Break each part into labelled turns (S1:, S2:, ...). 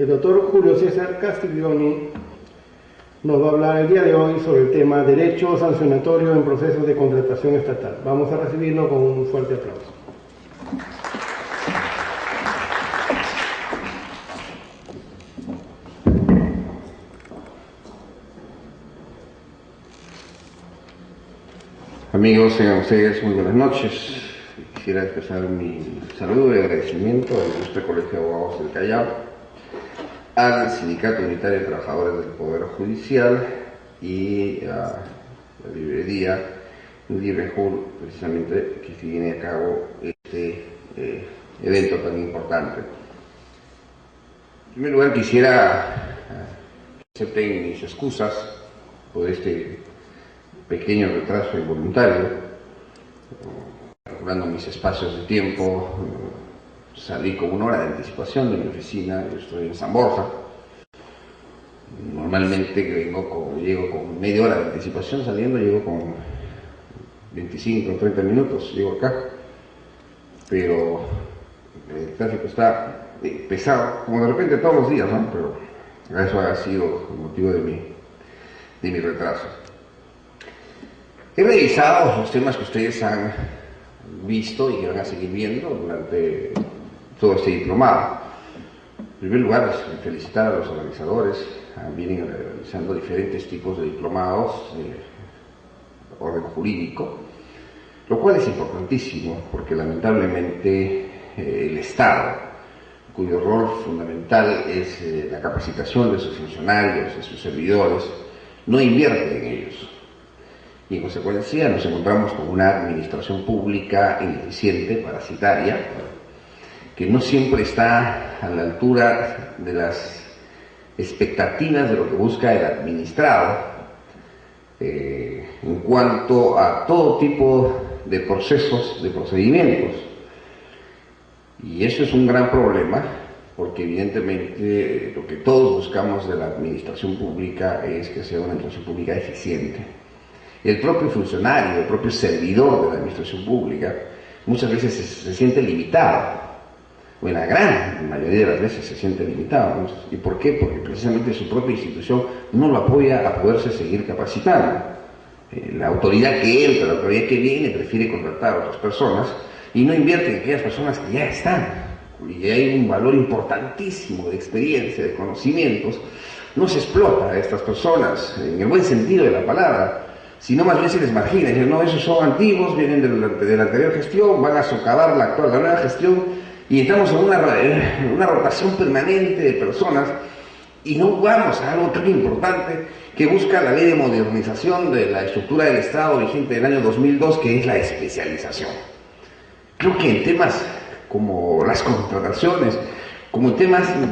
S1: El doctor Julio César Castiglioni nos va a hablar el día de hoy sobre el tema Derecho Sancionatorio en Procesos de Contratación Estatal. Vamos a recibirlo con un fuerte aplauso.
S2: Amigos, tengan ustedes muy buenas noches. Quisiera expresar mi saludo y agradecimiento al Ilustre Colegio de Abogados del Callao, al Sindicato Unitario de Trabajadores del Poder Judicial y a la librería Librejul, precisamente, que se viene a cabo este evento tan importante. En primer lugar, quisiera que acepten mis excusas por este pequeño retraso involuntario, calculando mis espacios de tiempo. Salí con 1 hora de anticipación de mi oficina. Yo estoy en San Borja. Normalmente llego con media hora de anticipación saliendo, llego con 25 o 30 minutos, llego acá, pero el tráfico está pesado, como de repente todos los días, ¿no? Pero eso ha sido el motivo de mi retraso. He revisado los temas que ustedes han visto y que van a seguir viendo durante todo este diplomado. En primer lugar, felicitar a los organizadores. Vienen realizando diferentes tipos de diplomados de orden jurídico, lo cual es importantísimo porque lamentablemente el Estado, cuyo rol fundamental es la capacitación de sus funcionarios, de sus servidores, no invierte en ellos. Y en consecuencia nos encontramos con una administración pública ineficiente, parasitaria, que no siempre está a la altura de las expectativas de lo que busca el administrado en cuanto a todo tipo de procesos, de procedimientos. Y eso es un gran problema, porque evidentemente lo que todos buscamos de la administración pública es que sea una administración pública eficiente. El propio funcionario, el propio servidor de la administración pública muchas veces se siente limitado, o en la gran mayoría de las veces se siente limitado, ¿no? ¿Y por qué? Porque precisamente su propia institución no lo apoya a poderse seguir capacitando. La autoridad que entra, la autoridad que viene, prefiere contratar a otras personas y no invierte en aquellas personas que ya están. Y hay un valor importantísimo de experiencia, de conocimientos. No se explota a estas personas en el buen sentido de la palabra, sino más bien se les margina. Dicen, no, esos son antiguos, vienen de la anterior gestión, van a socavar la nueva gestión, y estamos en una rotación permanente de personas y no vamos a algo tan importante que busca la ley de modernización de la estructura del Estado vigente del año 2002, que es la especialización. Creo que en temas como las contrataciones, como en temas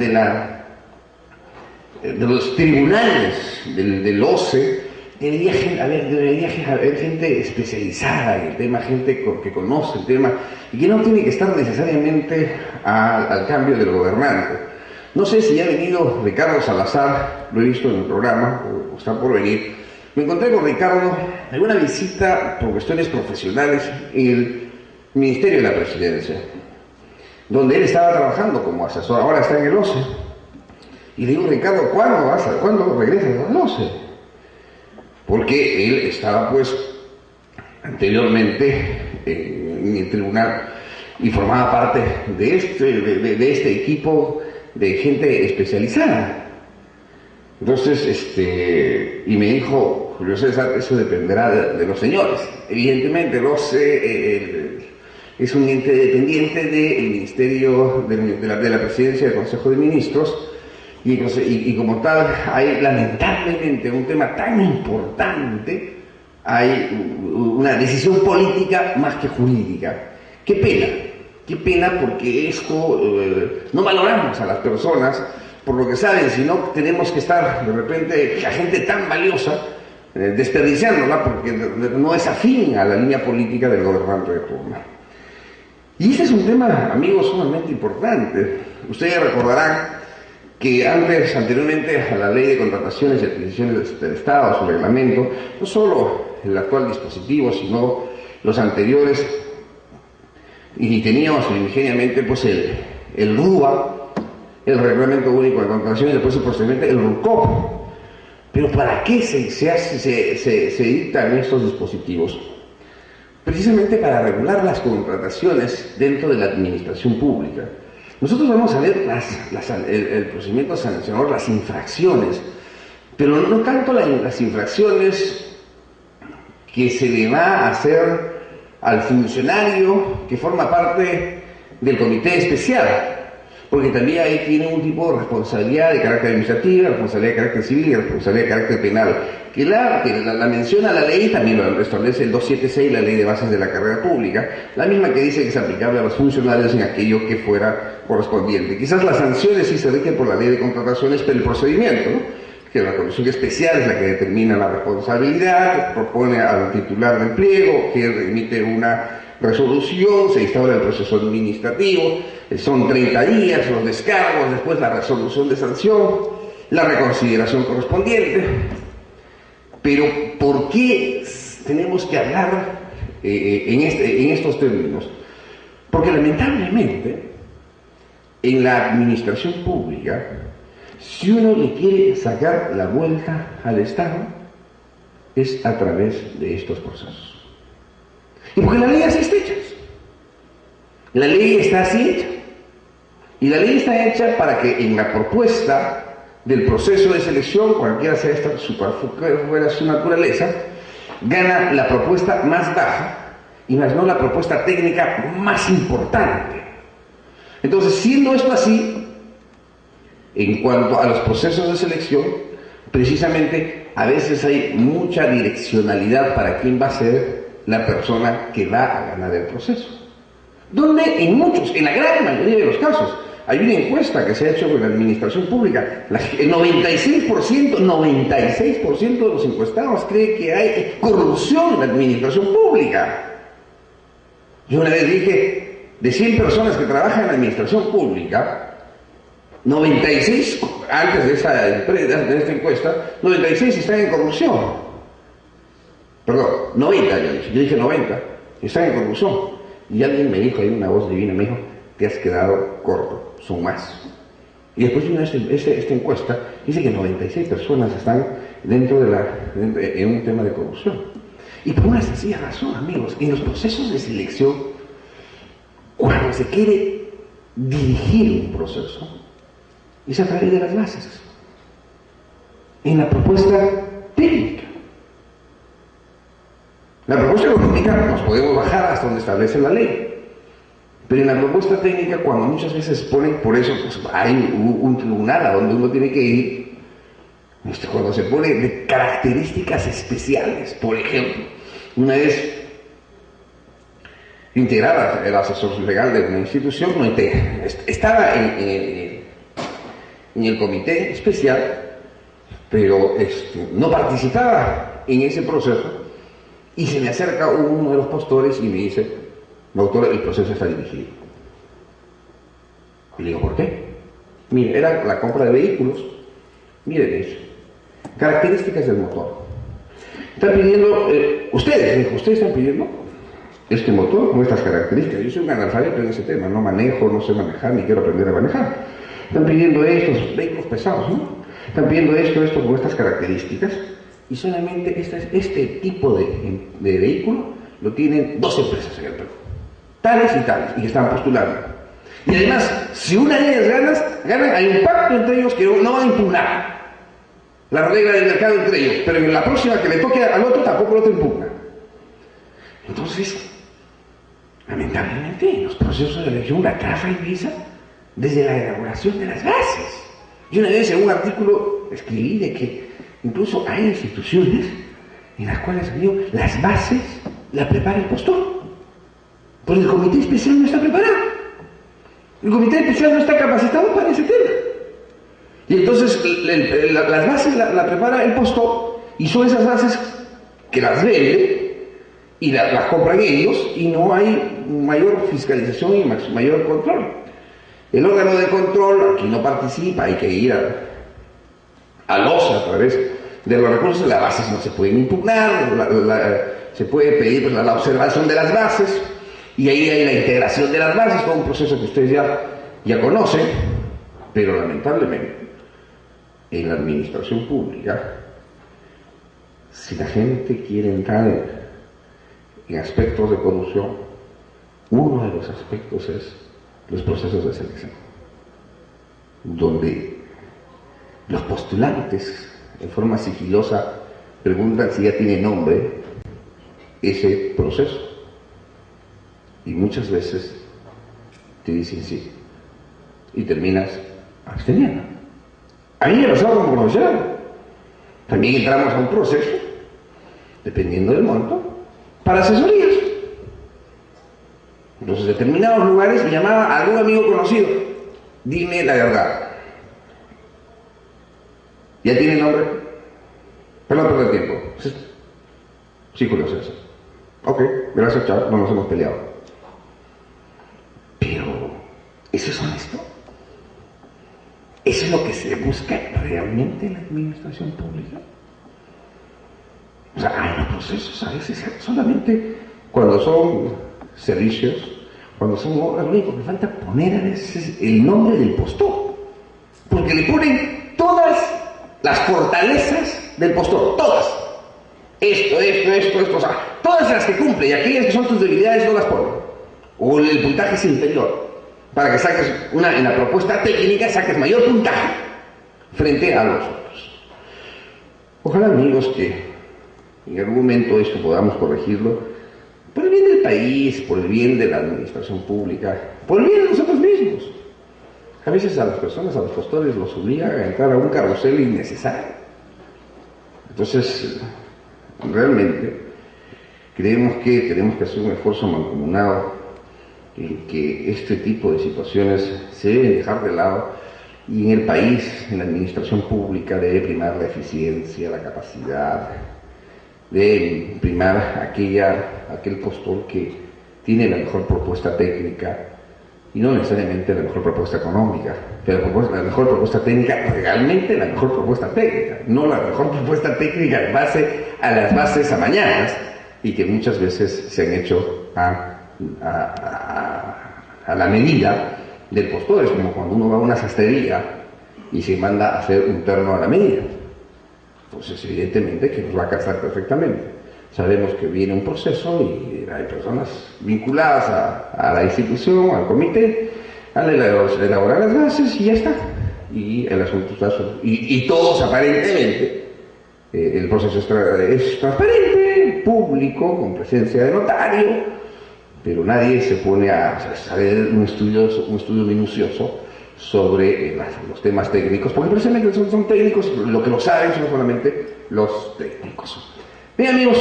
S2: de los tribunales del OCE, debería haber gente especializada en el tema, gente que conoce el tema y que no tiene que estar necesariamente al cambio del gobernante. No sé si ya ha venido Ricardo Salazar, lo he visto en el programa, o está por venir. Me encontré con Ricardo en una visita por cuestiones profesionales en el Ministerio de la Presidencia, donde él estaba trabajando como asesor, ahora está en el OCE. Y le digo, Ricardo, ¿cuándo regresas al OCE? Porque él estaba pues anteriormente en el tribunal y formaba parte de este equipo de gente especializada. Entonces, y me dijo, Julio César, eso dependerá de los señores. Evidentemente, no sé, es un ente dependiente del Ministerio de la Presidencia del Consejo de Ministros. Y como tal, hay lamentablemente un tema tan importante, hay una decisión política más que jurídica. Qué pena porque esto no valoramos a las personas por lo que saben, sino tenemos que estar de repente a gente tan valiosa desperdiciándola porque no es afín a la línea política del gobernante de turno. Y este es un tema, amigos, sumamente importante. Ustedes recordarán que anteriormente a la Ley de Contrataciones y Adquisiciones del Estado, su reglamento, no solo el actual dispositivo, sino los anteriores, y teníamos ingeniamente pues el RUA, el Reglamento Único de Contratación y después el procedimiento, el RUCOP. Pero ¿para qué se dictan estos dispositivos? Precisamente para regular las contrataciones dentro de la administración pública. Nosotros vamos a ver el procedimiento sancionador, las infracciones, pero no tanto las infracciones que se le va a hacer al funcionario que forma parte del comité especial, porque también ahí tiene un tipo de responsabilidad de carácter administrativo, responsabilidad de carácter civil y responsabilidad de carácter penal, que la menciona la ley, también lo establece el 276, la ley de bases de la carrera pública, la misma que dice que es aplicable a los funcionarios en aquello que fuera correspondiente. Quizás las sanciones sí se rigen por la ley de contrataciones, pero el procedimiento, ¿no? Que la comisión especial es la que determina la responsabilidad, que propone al titular del pliego, que emite una resolución, se instaura el proceso administrativo, son 30 días, los descargos, después la resolución de sanción, la reconsideración correspondiente. Pero ¿por qué tenemos que hablar en estos términos? Porque lamentablemente en la administración pública, si uno le quiere sacar la vuelta al Estado, es a través de estos procesos. Y porque la ley así está hecha. La ley está así hecha. Y la ley está hecha para que en la propuesta del proceso de selección, cualquiera sea esta fuera su naturaleza, gana la propuesta más baja y más no la propuesta técnica más importante. Entonces, siendo esto así, en cuanto a los procesos de selección, precisamente a veces hay mucha direccionalidad para quién va a ser la persona que va a ganar el proceso. Donde en la gran mayoría de los casos, hay una encuesta que se ha hecho con la administración pública, el 96% de los encuestados cree que hay corrupción en la administración pública. Yo una vez dije, de 100 personas que trabajan en la administración pública, 96, antes de esta encuesta, 96 están en corrupción. Perdón, 90 yo dije 90, están en corrupción. Y alguien me dijo, hay una voz divina, me dijo, te has quedado corto, son más. Y después vino esta encuesta, dice que 96 personas están en un tema de corrupción. Y por una sencilla razón, amigos, en los procesos de selección, cuando se quiere dirigir un proceso, es a través de las bases. En la propuesta técnica. La propuesta económica nos podemos bajar hasta donde establece la ley. Pero en la propuesta técnica, cuando muchas veces se ponen, por eso pues, hay un tribunal a donde uno tiene que ir, cuando se pone de características especiales. Por ejemplo, una vez integraba el asesor legal de una institución, estaba en el comité especial, pero no participaba en ese proceso, y se me acerca uno de los postores y me dice, doctor, el proceso está dirigido. Y le digo, ¿por qué? Mire, era la compra de vehículos. Miren eso. Características del motor. Están pidiendo, ustedes están pidiendo este motor con estas características. Yo soy un analfabeto en ese tema, no manejo, no sé manejar, ni quiero aprender a manejar. Están pidiendo estos vehículos pesados, ¿no? Están pidiendo esto con estas características. Y solamente este tipo de vehículo lo tienen 2 empresas en el Perú. Tales y tales, y que están postulando. Y además, si una de ellas ganan, hay un pacto entre ellos que no van a impugnar la regla del mercado entre ellos, pero en la próxima que le toque al otro, tampoco el otro impugna. Entonces, lamentablemente, en los procesos de elección la trafa empieza desde la elaboración de las bases. Yo una vez en un artículo escribí de que incluso hay instituciones en las cuales las bases las prepara el postor, porque el comité especial no está preparado. El comité especial no está capacitado para ese tema. Y entonces las bases las prepara el postor, y son esas bases que las vende y las compran ellos, y no hay mayor fiscalización y mayor control. El órgano de control aquí no participa, hay que ir a través de los recursos. Las bases no se pueden impugnar, se puede pedir la observación de las bases, y ahí hay la integración de las bases, todo un proceso que ustedes ya conocen. Pero lamentablemente, en la administración pública, si la gente quiere entrar en aspectos de corrupción, uno de los aspectos es los procesos de selección, donde los postulantes, en forma sigilosa, preguntan si ya tiene nombre ese proceso. Y muchas veces te dicen sí. Y terminas absteniendo. A mí me pasaba como profesional. También entramos a un proceso, dependiendo del monto, para asesorías. Entonces, en determinados lugares me llamaba a algún amigo conocido. Dime la verdad. ¿Ya tiene nombre? Pero no perder tiempo. Sí, Julio César. Ok, gracias, chao, no nos hemos peleado. Pero, ¿eso es honesto? ¿Eso es lo que se busca realmente en la administración pública? O sea, hay unos procesos a veces solamente cuando son servicios, cuando son obras, lo único que falta poner a veces el nombre del postor. Porque le ponen todas las fortalezas del postor, todas. Esto, o sea, todas las que cumple y aquellas que son tus debilidades no las ponen. O el puntaje es inferior. Para que saques en la propuesta técnica saques mayor puntaje frente a los otros. Ojalá, amigos, que en algún momento esto podamos corregirlo por el bien del país, por el bien de la administración pública, por el bien de nosotros mismos. A veces a las personas, a los postores, los obligan a entrar a un carrusel innecesario. Entonces, realmente, creemos que tenemos que hacer un esfuerzo mancomunado en que este tipo de situaciones se deben dejar de lado y en el país, en la administración pública, debe primar la eficiencia, la capacidad, debe primar aquel postor que tiene la mejor propuesta técnica y no necesariamente la mejor propuesta económica, pero la mejor propuesta técnica, realmente la mejor propuesta técnica, no la mejor propuesta técnica en base a las bases amañadas y que muchas veces se han hecho a la medida del postor. Es como cuando uno va a una sastrería y se manda a hacer un terno a la medida. Entonces, evidentemente que nos va a casar perfectamente. Sabemos que viene un proceso y hay personas vinculadas a la institución, al comité, a elaborar las bases y ya está. Y el asunto está y todos aparentemente, el proceso es transparente, público, con presencia de notario, pero nadie se pone a hacer un estudio minucioso sobre los temas técnicos, porque precisamente son técnicos, lo que lo saben son solamente los técnicos. Bien, amigos,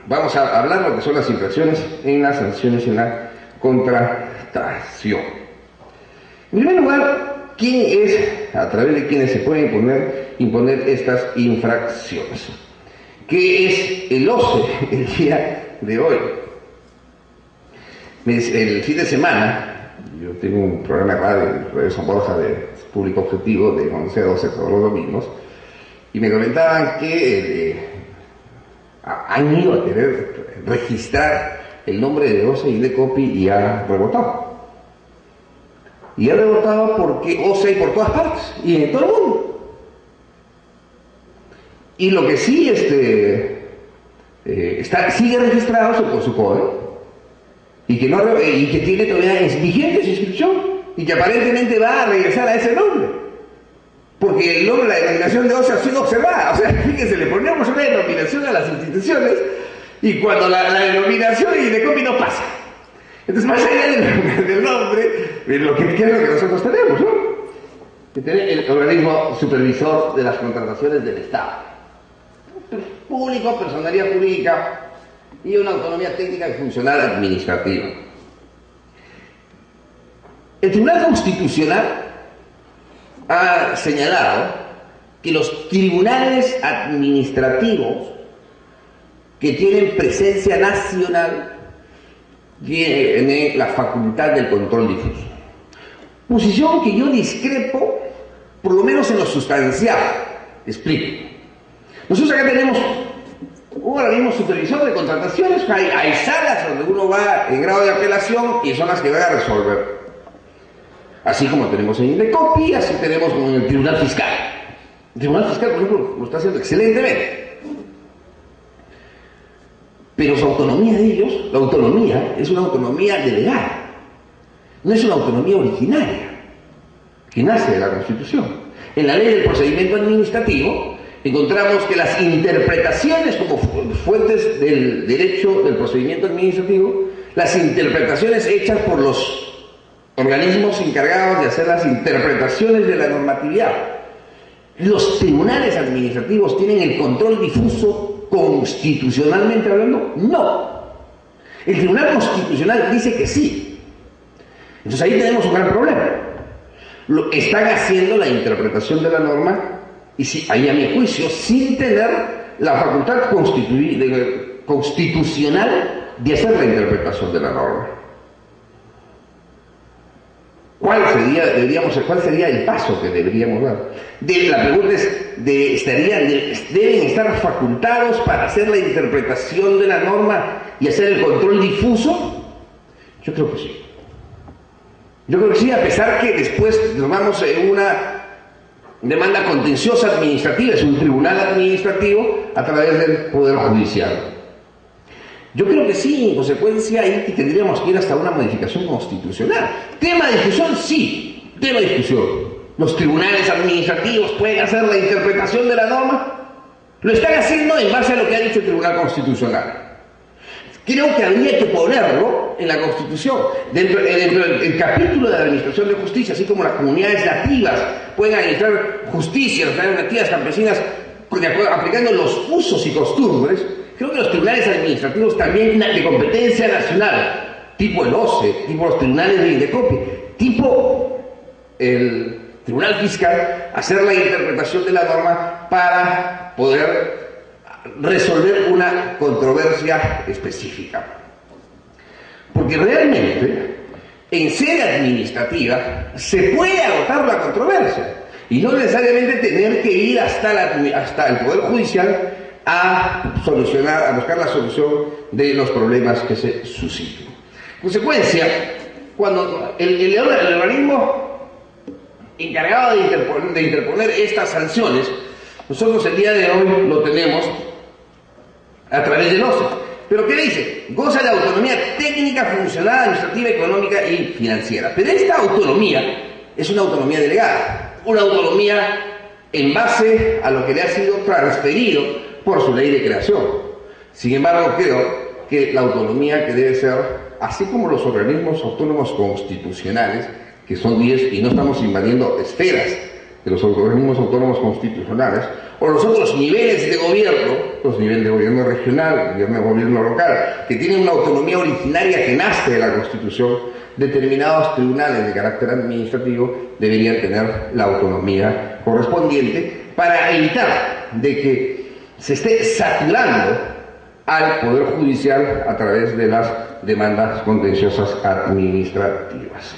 S2: vamos a hablar de lo que son las infracciones en las sanciones y en la contratación. En primer lugar, ¿quién es, a través de quiénes se pueden imponer estas infracciones? ¿Qué es el OCE el día de hoy? El fin de semana, yo tengo un programa de radio San Borja de público objetivo de 11 a 12 todos los domingos, y me comentaban que han ido a querer registrar el nombre de OCE y de COPI y ha rebotado. Y ha rebotado porque OCE hay por todas partes y en todo el mundo. Y lo que sí sigue registrado por su COE, y que tiene todavía vigente su inscripción y que aparentemente va a regresar a ese nombre, porque el nombre, la denominación de OCE ha sido observada. O sea, fíjense, le ponemos una denominación a las instituciones y cuando la denominación y de COPI no pasa. Entonces, más allá del nombre, ¿qué es lo que nosotros tenemos, no? Que tiene el organismo supervisor de las contrataciones del Estado, público, personalidad jurídica y una autonomía técnica y funcional administrativa. El Tribunal Constitucional ha señalado que los tribunales administrativos que tienen presencia nacional tienen la facultad del control difuso. Posición que yo discrepo, por lo menos en lo sustancial. Explico. Nosotros acá tenemos un organismo supervisor de contrataciones, hay salas donde uno va en grado de apelación y son las que van a resolver. Así como tenemos en Indecopi, así tenemos en el Tribunal Fiscal. El Tribunal Fiscal, por ejemplo, lo está haciendo excelentemente. Pero su autonomía de ellos, la autonomía, es una autonomía delegada. No es una autonomía originaria, que nace de la Constitución. En la ley del procedimiento administrativo encontramos que las interpretaciones como fuentes del derecho del procedimiento administrativo, las interpretaciones hechas por los organismos encargados de hacer las interpretaciones de la normatividad. ¿Los tribunales administrativos tienen el control difuso constitucionalmente hablando? No. El Tribunal Constitucional dice que sí. Entonces ahí tenemos un gran problema. Están haciendo la interpretación de la norma, y si, ahí a mi juicio, sin tener la facultad constitucional de hacer la interpretación de la norma. ¿Cuál sería el paso que deberíamos dar? La pregunta es, ¿deben estar facultados para hacer la interpretación de la norma y hacer el control difuso? Yo creo que sí. Yo creo que sí, a pesar que después nos vamos en una demanda contenciosa administrativa, es un tribunal administrativo a través del Poder Judicial. Yo creo que sí, en consecuencia ahí tendríamos que ir hasta una modificación constitucional. ¿Tema de discusión? Sí, tema de discusión. ¿Los tribunales administrativos pueden hacer la interpretación de la norma? Lo están haciendo en base a lo que ha dicho el Tribunal Constitucional. Creo que habría que ponerlo en la Constitución, dentro del capítulo de la Administración de Justicia, así como las comunidades nativas pueden administrar justicia, las comunidades nativas campesinas, aplicando los usos y costumbres. Creo que los tribunales administrativos también de competencia nacional, tipo el OCE, tipo los tribunales de Indecopi, tipo el Tribunal Fiscal, hacer la interpretación de la norma para poder resolver una controversia específica. Porque realmente, en sede administrativa, se puede agotar la controversia y no necesariamente tener que ir hasta el Poder Judicial a buscar la solución de los problemas que se susciten. En consecuencia, cuando el organismo encargado de interponer estas sanciones, nosotros el día de hoy lo tenemos a través del OCE. ¿Pero qué dice? Goza de autonomía técnica, funcional, administrativa, económica y financiera. Pero esta autonomía es una autonomía delegada, una autonomía en base a lo que le ha sido transferido por su ley de creación. Sin embargo, creo que la autonomía que debe ser, así como los organismos autónomos constitucionales, que son 10 y no estamos invadiendo esferas de los organismos autónomos constitucionales, o los otros niveles de gobierno, los niveles de gobierno regional, gobierno local, que tienen una autonomía originaria que nace de la Constitución, determinados tribunales de carácter administrativo deberían tener la autonomía correspondiente para evitar de que se esté saturando al Poder Judicial a través de las demandas contenciosas administrativas.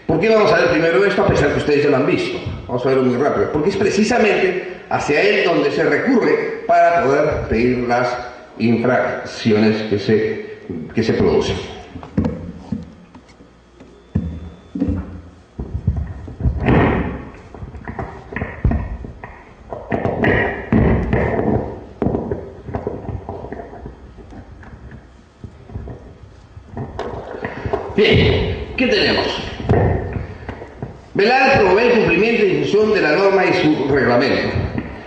S2: ¿Por qué vamos a ver primero esto, a pesar que ustedes ya lo han visto? Vamos a verlo muy rápido. Porque es precisamente hacia él donde se recurre para poder pedir las infracciones que se producen. Bien, ¿qué tenemos? Velar, promover el cumplimiento y difusión de la norma y su reglamento.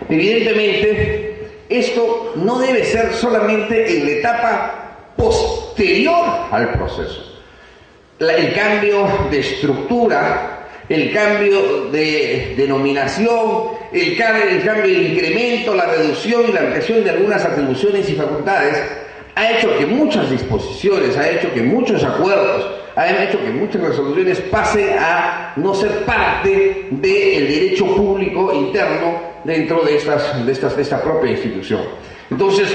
S2: Evidentemente, esto no debe ser solamente en la etapa posterior al proceso. El cambio de estructura, el cambio de denominación, el cambio de incremento, la reducción y la ampliación de algunas atribuciones y facultades ha hecho que muchas disposiciones, ha hecho que muchos acuerdos, ha hecho que muchas resoluciones pasen a no ser parte del derecho público interno dentro de esta propia institución. Entonces,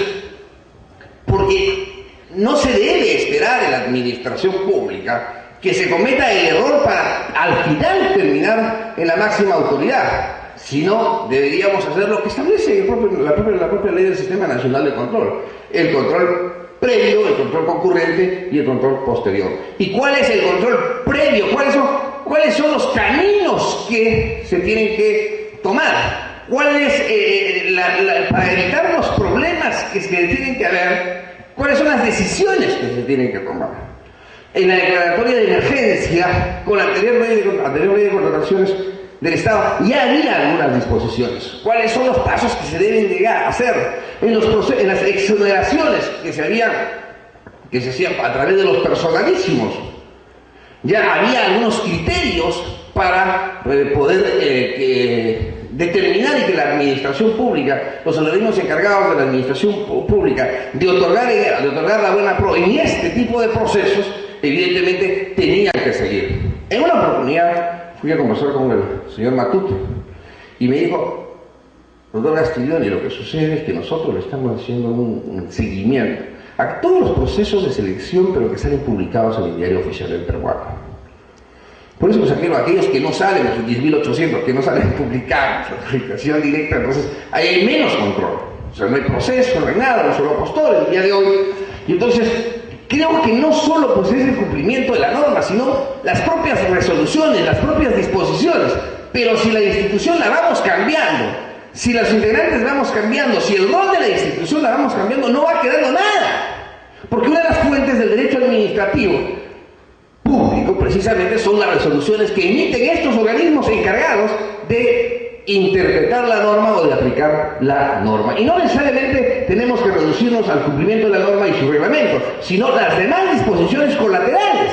S2: porque no se debe esperar en la administración pública que se cometa el error para al final terminar en la máxima autoridad, sino deberíamos hacer lo que establece la propia ley del Sistema Nacional de Control, el control previo, el control concurrente y el control posterior. ¿Y cuál es el control previo? ¿Cuáles son los caminos que se tienen que tomar? ¿Cuál es, para evitar los problemas que se tienen que haber, cuáles son las decisiones que se tienen que tomar? En la declaratoria de emergencia, con la anterior ley de contrataciones del Estado, ya había algunas disposiciones. ¿Cuáles son los pasos que se deben llegar a hacer en las exoneraciones que se hacían a través de los personalísimos? Ya había algunos criterios para poder determinar y que la administración pública, los organismos encargados de la administración pública, de otorgar la buena pro en este tipo de procesos, evidentemente tenían que seguir. En una oportunidad fui a conversar con el señor Matute y me dijo: doctor Castiglioni, lo que sucede es que nosotros le estamos haciendo un seguimiento a todos los procesos de selección, pero que salen publicados en el Diario Oficial del Peruano. Por eso, pues, aquellos que no salen, los 10.800 que no salen publicados, la publicación directa, entonces ahí hay menos control. O sea, no hay proceso, no hay nada, no solo postor el día de hoy. Y entonces, creo que no solo pues, es el cumplimiento de la norma, sino las propias resoluciones, las propias disposiciones. Pero si la institución la vamos cambiando, si los integrantes vamos cambiando, si el rol de la institución la vamos cambiando, no va quedando nada. Porque una de las fuentes del derecho administrativo público, precisamente, son las resoluciones que emiten estos organismos encargados de interpretar la norma o de aplicar la norma. Y no necesariamente tenemos que reducirnos al cumplimiento de la norma y su reglamento, sino las demás disposiciones colaterales,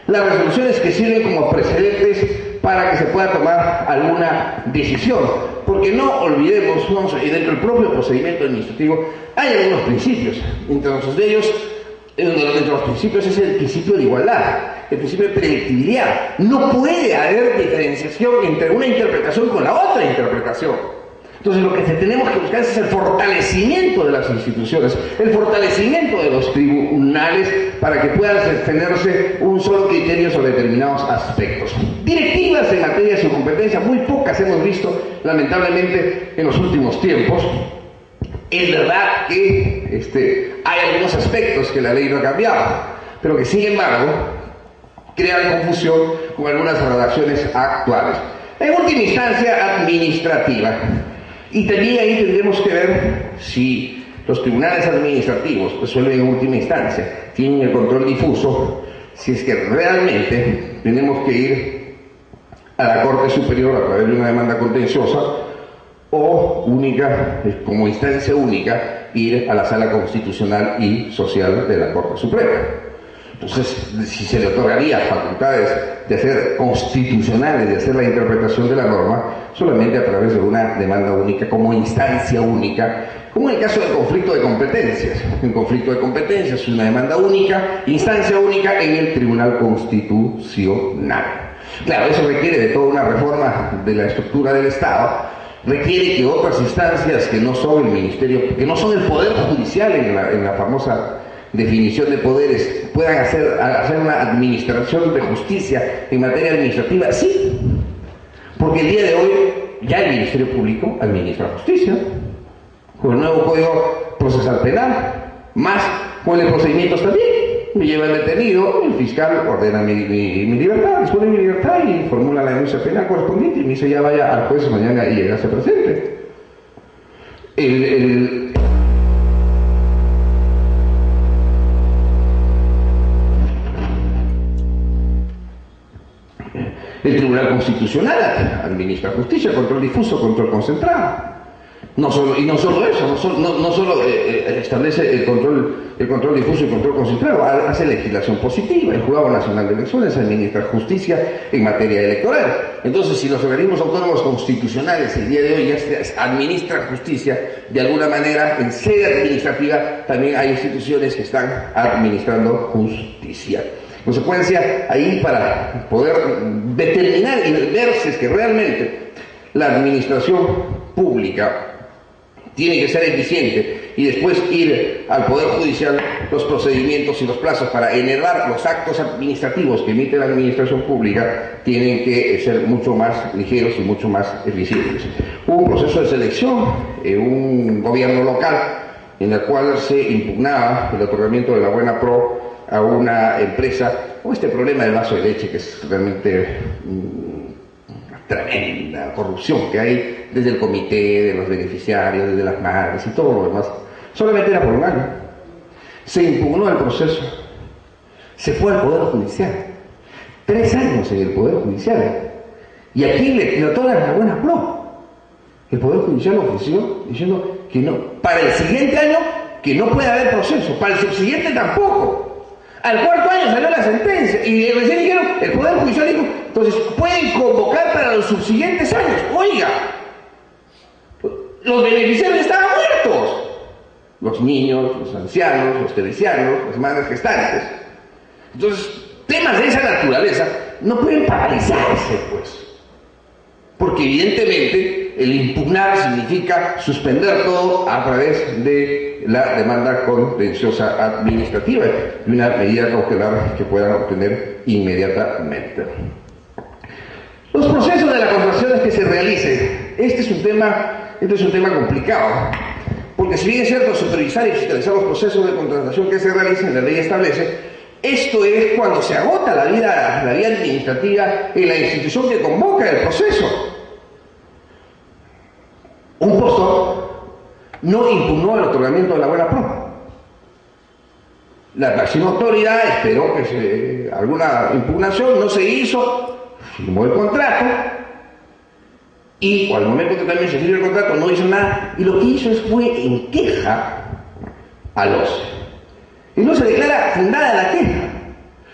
S2: las resoluciones que sirven como precedentes para que se pueda tomar alguna decisión. Porque no olvidemos, y dentro del propio procedimiento administrativo hay algunos principios, entre de ellos, entre los principios es el principio de igualdad, el principio de predictibilidad. No puede haber diferenciación entre una interpretación con la otra interpretación. Entonces lo que tenemos que buscar es el fortalecimiento de las instituciones, el fortalecimiento de los tribunales para que puedan defenderse un solo criterio sobre determinados aspectos. Directivas en materia de su competencia, muy pocas hemos visto, lamentablemente, en los últimos tiempos. Es verdad que hay algunos aspectos que la ley no ha cambiado, pero que sin embargo crean confusión con algunas redacciones actuales. En última instancia, administrativa. Y también ahí tendremos que ver si los tribunales administrativos resuelven en última instancia, tienen el control difuso, si es que realmente tenemos que ir a la Corte Superior a través de una demanda contenciosa o única, como instancia única, ir a la Sala Constitucional y Social de la Corte Suprema. Entonces, si se le otorgaría facultades de hacer constitucionales, de hacer la interpretación de la norma, solamente a través de una demanda única, como instancia única, como en el caso del conflicto de competencias. En conflicto de competencias es una demanda única, instancia única en el Tribunal Constitucional. Claro, eso requiere de toda una reforma de la estructura del Estado, requiere que otras instancias que no son el Ministerio, que no son el Poder Judicial en la famosa definición de poderes, puedan hacer una administración de justicia en materia administrativa. Sí, porque el día de hoy ya el Ministerio Público administra justicia con el nuevo Código Procesal Penal, más con el procedimientos también. Me lleva el detenido, el fiscal ordena mi libertad, dispone mi libertad y formula la denuncia penal correspondiente y me dice: ya vaya al juez mañana y llegase presente. El Tribunal Constitucional administra justicia, control difuso, control concentrado. No solo eso, no solo establece el control difuso y control concentrado, hace legislación positiva. El Jurado Nacional de Elecciones administra justicia en materia electoral. Entonces, si los organismos autónomos constitucionales el día de hoy ya administran justicia, de alguna manera, en sede administrativa, también hay instituciones que están administrando justicia. En consecuencia, ahí para poder determinar y ver si es que realmente la administración pública tiene que ser eficiente y después ir al Poder Judicial, los procedimientos y los plazos para enervar los actos administrativos que emite la administración pública tienen que ser mucho más ligeros y mucho más eficientes. Hubo un proceso de selección en un gobierno local en la cual se impugnaba el otorgamiento de la buena pro a una empresa, con este problema del vaso de leche, que es realmente una tremenda corrupción que hay desde el comité, de los beneficiarios, desde las madres y todo lo demás. Solamente era por un año. Se impugnó el proceso, se fue al Poder Judicial. 3 años en el Poder Judicial. Y aquí le otorgan la buena pro. El Poder Judicial ofreció diciendo que no, para el siguiente año que no puede haber proceso, para el subsiguiente tampoco. Al 4º año salió la sentencia y recién dijeron, el Poder Judicial dijo, entonces pueden convocar para los subsiguientes años. Oiga, los beneficiarios estaban muertos. Los niños, los ancianos, los teresianos, las madres gestantes. Entonces, temas de esa naturaleza no pueden paralizarse, pues. Porque evidentemente el impugnar significa suspender todo a través de la demanda contenciosa administrativa y una medida cautelar que puedan obtener inmediatamente. Los procesos de las contrataciones que se realicen, este es un tema complicado, porque si bien es cierto supervisar y fiscalizar los procesos de contratación que se realicen, la ley establece, esto es cuando se agota la vía administrativa en la institución que convoca el proceso. Un postor no impugnó el otorgamiento de la buena pro. La máxima autoridad esperó que alguna impugnación no se hizo, firmó el contrato y al momento que también se firmó el contrato no hizo nada y lo que hizo fue en queja al OCE. Y no se declara fundada la queja.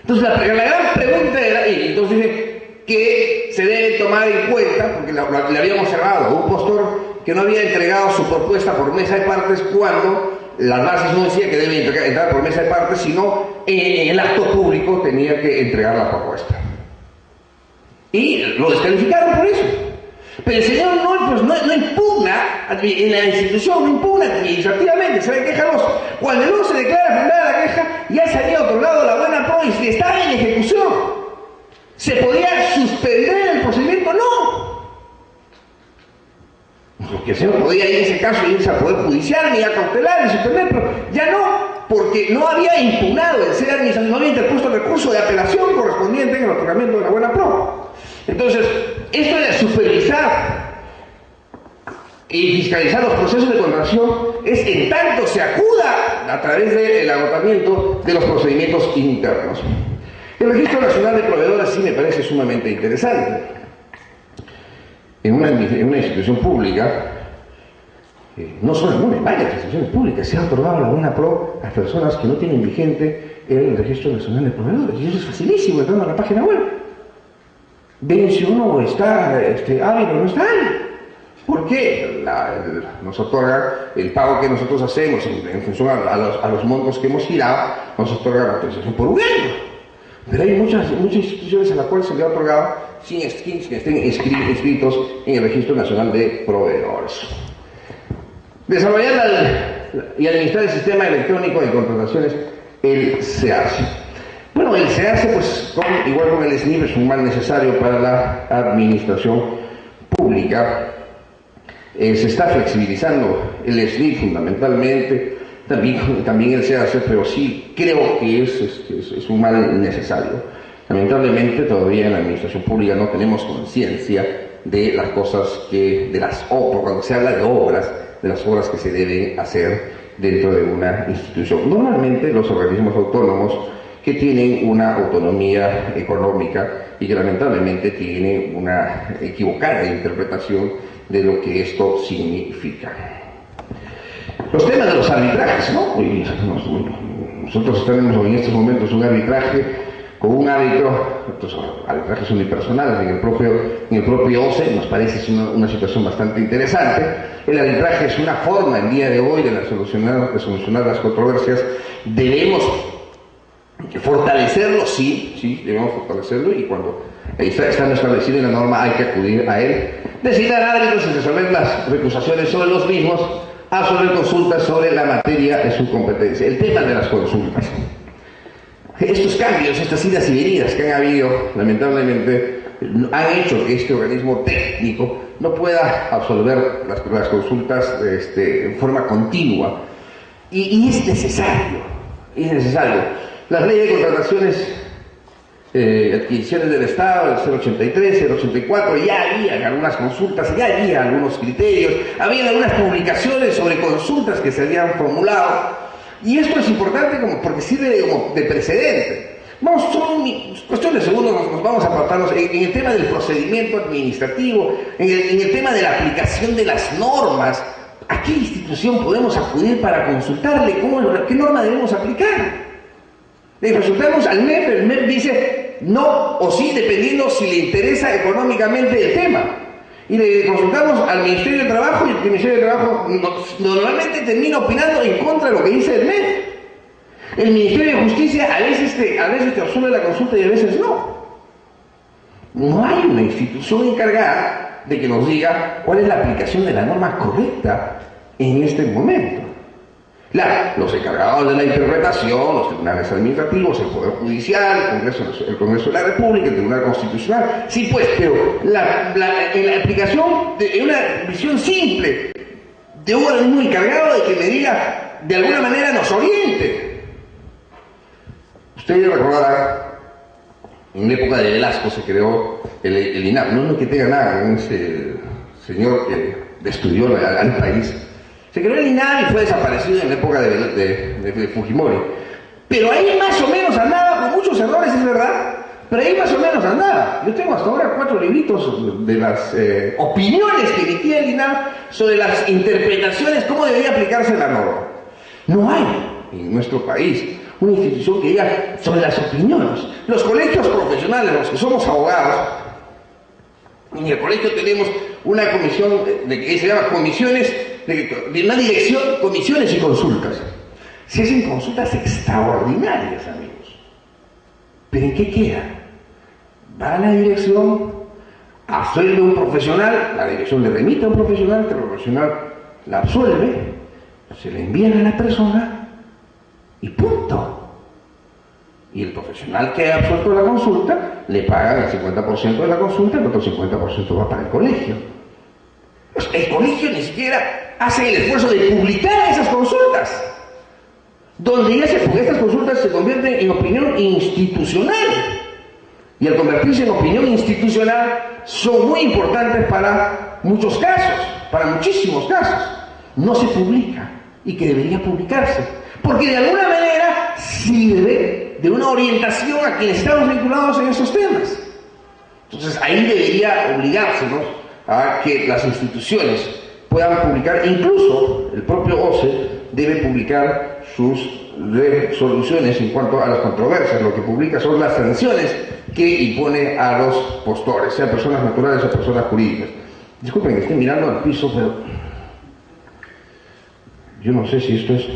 S2: Entonces la gran pregunta era, y entonces dice que se debe tomar en cuenta, porque le habíamos cerrado, un postor que no había entregado su propuesta por mesa de partes cuando las bases no decían que debe entrar por mesa de partes, sino en el acto público tenía que entregar la propuesta. Y lo descalificaron por eso. Pero el señor no impugna en la institución, no impugna administrativamente, se le queja al OCE. Cuando el OCE declara fundada la queja, ya se había otorgado la buena pro y estaba en ejecución. ¿Se podía suspender el procedimiento? No. Porque el señor podía ir en ese caso irse al Poder Judicial, ni a cautelar, ni suspender, pero ya no, porque no había impugnado el ser administrativo, no había interpuesto el recurso de apelación correspondiente en el otorgamiento de la buena pro. Entonces, esto de supervisar y fiscalizar los procesos de contratación es en tanto se acuda a través del agotamiento de los procedimientos internos. El Registro Nacional de Proveedores sí me parece sumamente interesante. En una institución pública, no solo en una, en varias instituciones públicas, se ha otorgado la buena pro a personas que no tienen vigente el Registro Nacional de Proveedores. Y eso es facilísimo, entrando a la página web. Ven si uno está hábil o no está hábil. ¿Por qué? Nos otorga el pago que nosotros hacemos en función a los montos que hemos girado, nos otorga la autorización por un año. Pero hay muchas instituciones a las cuales se le ha otorgado sin que estén inscritos en el Registro Nacional de Proveedores. Desarrollar y administrar el sistema electrónico de contrataciones, el SEARCE. Bueno, el SEARCE, pues, igual con el SNIF, es un mal necesario para la administración pública. Se está flexibilizando el SNIF fundamentalmente, también el SEARCE, pero sí creo que es un mal necesario. Lamentablemente todavía en la administración pública no tenemos conciencia de las cosas cuando se habla de obras, de las obras que se deben hacer dentro de una institución. Normalmente los organismos autónomos que tienen una autonomía económica y que lamentablemente tienen una equivocada interpretación de lo que esto significa. Los temas de los arbitrajes, ¿no? Nosotros tenemos en estos momentos un arbitraje con un árbitro, arbitrajes unipersonales en el propio OCE, nos parece una situación bastante interesante. El arbitraje es una forma el día de hoy de solucionar las controversias. Debemos fortalecerlo, sí, debemos fortalecerlo, y cuando está establecido en la norma hay que acudir a él. Designar árbitros y resolver las recusaciones sobre los mismos, absolver consultas sobre la materia de su competencia. El tema de las consultas. Estos cambios, estas idas y venidas que han habido, lamentablemente, han hecho que este organismo técnico no pueda absolver las consultas en forma continua. Y es necesario, es necesario. Las leyes de contrataciones, adquisiciones del Estado, el 083, el 084, ya había algunas consultas, ya había algunos criterios, había algunas publicaciones sobre consultas que se habían formulado, y esto es importante porque sirve de precedente. Vamos, son cuestión de segundos, nos vamos a apartarnos en el tema del procedimiento administrativo, en el tema de la aplicación de las normas. ¿A qué institución podemos acudir para consultarle qué norma debemos aplicar? Le consultamos al MEF, el MEF dice no o sí, dependiendo si le interesa económicamente el tema. Y le consultamos al Ministerio de Trabajo, y el Ministerio de Trabajo normalmente termina opinando en contra de lo que dice el MEF. El Ministerio de Justicia a veces te absuelve la consulta y a veces no. No hay una institución encargada de que nos diga cuál es la aplicación de la norma correcta en este momento. Los encargados de la interpretación, los tribunales administrativos, el Poder Judicial, el Congreso de la República, el Tribunal Constitucional, sí pues, pero en la aplicación de una visión simple de un organismo encargado de que me diga, de alguna manera nos oriente. Ustedes recordarán, en la época de Velasco se creó el INAP, no es que tenga nada con ese señor que destruyó al país. Se creó el INAP y fue desaparecido en la época de Fujimori. Pero ahí más o menos andaba, con muchos errores, es verdad, pero ahí más o menos andaba. Yo tengo hasta ahora 4 libritos de las opiniones que emitía el INAP sobre las interpretaciones, cómo debería aplicarse la norma. No hay en nuestro país una institución que diga sobre las opiniones. Los colegios profesionales, los que somos abogados, en el colegio tenemos una comisión que se llama comisiones, de una dirección, comisiones y consultas. Se hacen consultas extraordinarias, amigos. ¿Pero en qué queda? Va a la dirección, absuelve a un profesional, la dirección le remite a un profesional, el profesional la absuelve, se le envían a la persona y punto. Y el profesional que ha absuelto la consulta le paga el 50% de la consulta, el otro 50% va para el colegio. Pues el colegio ni siquiera hace el esfuerzo de publicar esas consultas, porque estas consultas se convierten en opinión institucional. Y al convertirse en opinión institucional son muy importantes para muchos casos, para muchísimos casos. No se publica y que debería publicarse, porque de alguna manera sirve de una orientación a quienes estamos vinculados en esos temas. Entonces ahí debería obligársenos a que las instituciones puedan publicar, incluso el propio OCE debe publicar sus resoluciones en cuanto a las controversias. Lo que publica son las sanciones que impone a los postores, sean personas naturales o personas jurídicas. Disculpen que esté mirando al piso, pero yo no sé si esto es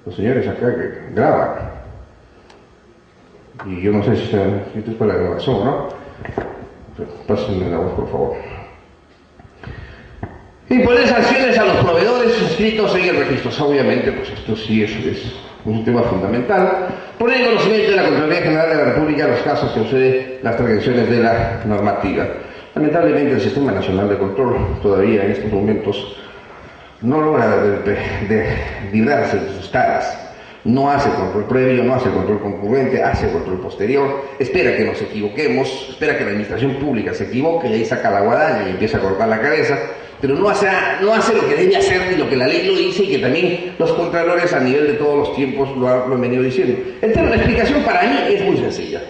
S2: los señores acá que graban, y yo no sé si esto es para la grabación o no. Pásenme la voz, por favor. Imponer sanciones a los proveedores inscritos en el registro. Obviamente, pues esto sí es un tema fundamental. Poner en conocimiento de la Contraloría General de la República los casos que suceden las transgresiones de la normativa. Lamentablemente, el Sistema Nacional de Control todavía en estos momentos no logra librarse de sus taras. No hace control previo, no hace control concurrente, hace control posterior, espera que nos equivoquemos, espera que la administración pública se equivoque y ahí saca la guadaña y empieza a cortar la cabeza, pero no hace lo que debe hacer ni lo que la ley lo dice y que también los contralores a nivel de todos los tiempos lo han venido diciendo. La explicación para mí es muy sencilla.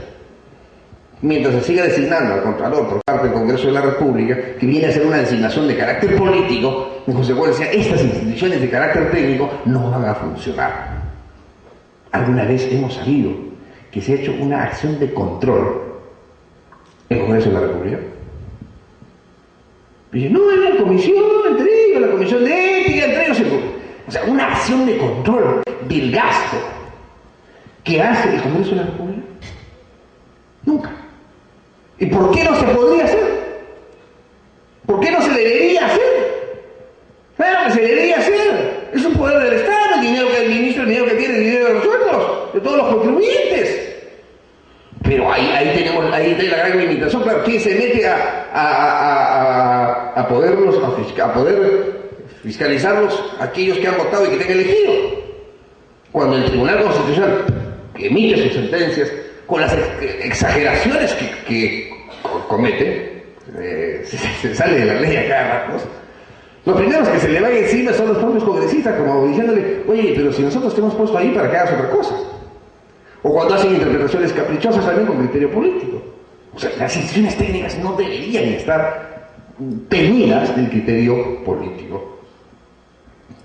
S2: Mientras se siga designando al contralor por parte del Congreso de la República, que viene a ser una designación de carácter político, en consecuencia, estas instituciones de carácter técnico no van a funcionar. Alguna vez hemos sabido que se ha hecho una acción de control en el Congreso de la República. Dice, no, en la comisión, entre ellos, la comisión de ética, entre ellos. O sea, una acción de control del gasto que hace el Congreso de la República. Nunca. ¿Y por qué no se podría hacer? ¿Por qué no se debería hacer? Claro que se debería hacer. Es un poder del Estado, el dinero que administra, el dinero que tiene, el dinero de nosotros, de todos los contribuyentes. Pero ahí tenemos la gran limitación. Claro, ¿quién se mete a poder fiscalizarlos aquellos que han votado y que te han elegido. Cuando el Tribunal Constitucional emite sus sentencias con las exageraciones que comete, se sale de la ley a cada rato. Los primeros que se le van encima son los propios congresistas, como diciéndole, oye, pero si nosotros te hemos puesto ahí para que hagas otra cosa. O cuando hacen interpretaciones caprichosas también con criterio político. O sea, las instituciones técnicas no deberían estar teñidas del criterio político.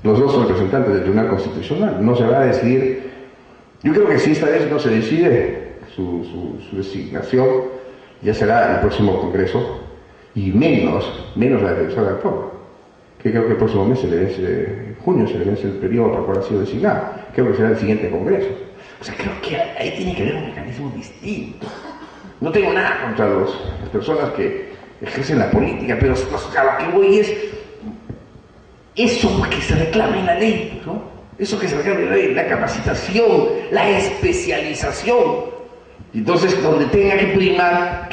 S2: Los dos son representantes del Tribunal Constitucional. No se va a decidir. Yo creo que si esta vez no se decide su designación, ya será el próximo Congreso, y menos la defensora del pueblo, que creo que el próximo mes en junio se le vence el periodo para poder haber sido designado. Creo que será el siguiente Congreso. O sea, creo que ahí tiene que haber un mecanismo distinto. No tengo nada contra las personas que ejercen la política, pero a lo que voy es eso que se reclama en la ley, ¿no? Eso que se reclama en la ley, la capacitación, la especialización. Entonces, donde tenga que primar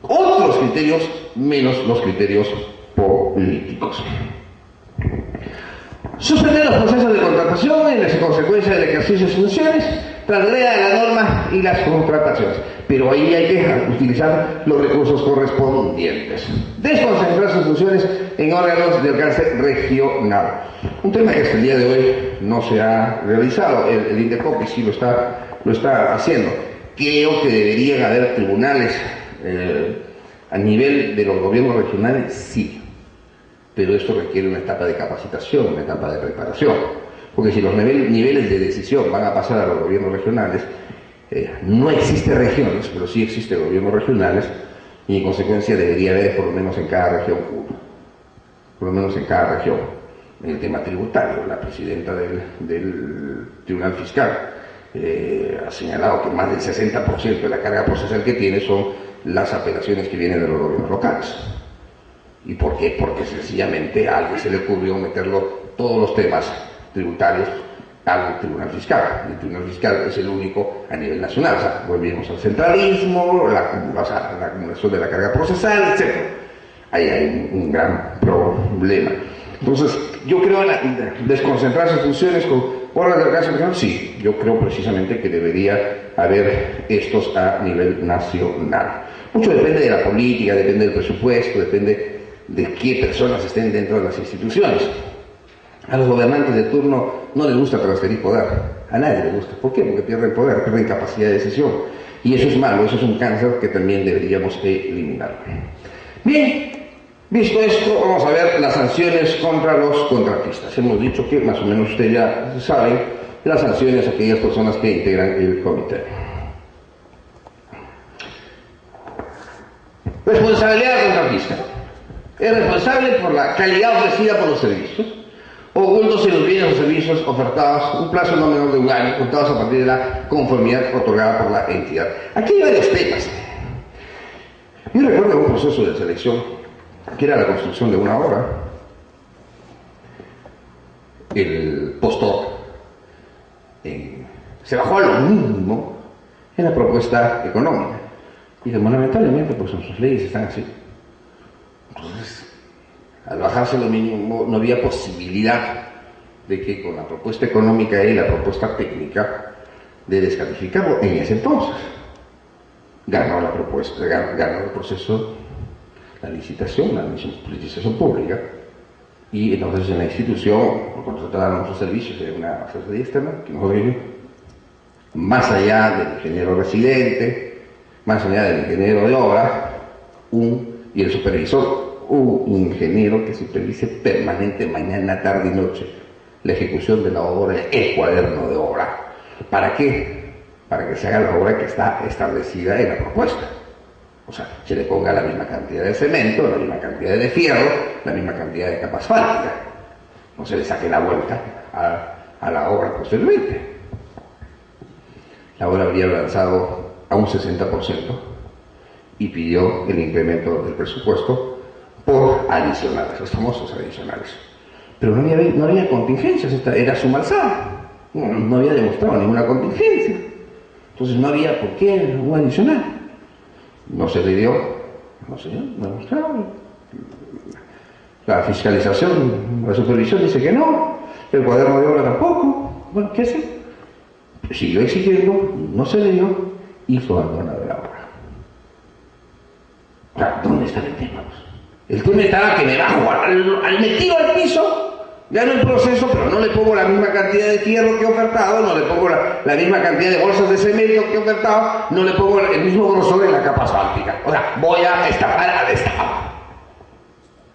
S2: otros criterios, menos los criterios políticos. Suspender los procesos de contratación en las consecuencias del ejercicio de funciones, transgreda la norma y las contrataciones. Pero ahí hay que utilizar los recursos correspondientes. Desconcentrar sus funciones en órganos de alcance regional. Un tema que hasta el día de hoy no se ha realizado. El INDECOPI sí lo está haciendo. Creo que deberían haber tribunales a nivel de los gobiernos regionales, sí. Pero esto requiere una etapa de capacitación, una etapa de preparación. Porque si los niveles de decisión van a pasar a los gobiernos regionales, no existe regiones, pero sí existen gobiernos regionales, y en consecuencia debería haber por lo menos en cada región uno. Por lo menos en cada región. En el tema tributario, la presidenta del Tribunal Fiscal ha señalado que más del 60% de la carga procesal que tiene son las apelaciones que vienen de los gobiernos locales. ¿Y por qué? Porque sencillamente a alguien se le ocurrió meterlo todos los temas tributarios al Tribunal Fiscal. El Tribunal Fiscal es el único a nivel nacional. O sea, volvimos al centralismo, la acumulación de la carga procesal, etc. Ahí hay un gran problema. Entonces, yo creo en desconcentrar sus funciones con órganos de alcance regional. Sí, yo creo precisamente que debería haber estos a nivel nacional. Mucho depende de la política, depende del presupuesto, depende de qué personas estén dentro de las instituciones. A los gobernantes de turno no les gusta transferir poder, a nadie les gusta. ¿Por qué? Porque pierden poder, pierden capacidad de decisión. Y eso es malo, eso es un cáncer que también deberíamos eliminar. Bien, visto esto, vamos a ver las sanciones contra los contratistas. Hemos dicho que más o menos ustedes ya saben las sanciones a aquellas personas que integran el comité. Responsabilidad del contratista. Es responsable por la calidad ofrecida por los servicios, ocultos en los bienes o servicios ofertados, un plazo no menor de un año, contados a partir de la conformidad otorgada por la entidad. Aquí hay varios temas. Yo recuerdo un proceso de selección, que era la construcción de una obra. El postor se bajó a lo mínimo en la propuesta económica. Y lamentablemente, pues nuestras leyes están así. Entonces, al bajarse lo mínimo, no había posibilidad de que con la propuesta económica y la propuesta técnica de descalificarlo en ese entonces. Ganó la propuesta, ganó el proceso, la licitación pública, y entonces en la institución, por contratar nuestros servicios de una asesoría externa, que nosotros vimos, más allá del ingeniero residente, más allá del ingeniero de obra, y el supervisor, un ingeniero que supervise permanente mañana, tarde y noche la ejecución de la obra, el cuaderno de obra. ¿Para qué? Para que se haga la obra que está establecida en la propuesta. O sea, se le ponga la misma cantidad de cemento, la misma cantidad de fierro, la misma cantidad de capa asfáltica. No se le saque la vuelta a la obra posteriormente. La obra habría avanzado a un 60% y pidió el incremento del presupuesto por adicionales, los famosos adicionales. Pero no había contingencias, esta era suma alzada, no había demostrado ninguna contingencia. Entonces no había por qué un adicional. No se le dio, no demostraron. La fiscalización, la supervisión dice que no, el cuaderno de obra tampoco. Bueno, ¿qué hace? Siguió exigiendo, no se le dio, hizo abandonado la obra. O sea, ¿dónde está el tema? El tema estaba que me bajo al metido al piso, gano el proceso, pero no le pongo la misma cantidad de fierro que he ofertado, no le pongo la misma cantidad de bolsas de cemento que he ofertado, no le pongo el mismo grosor en la capa asfáltica. O sea, voy a estafar al Estado.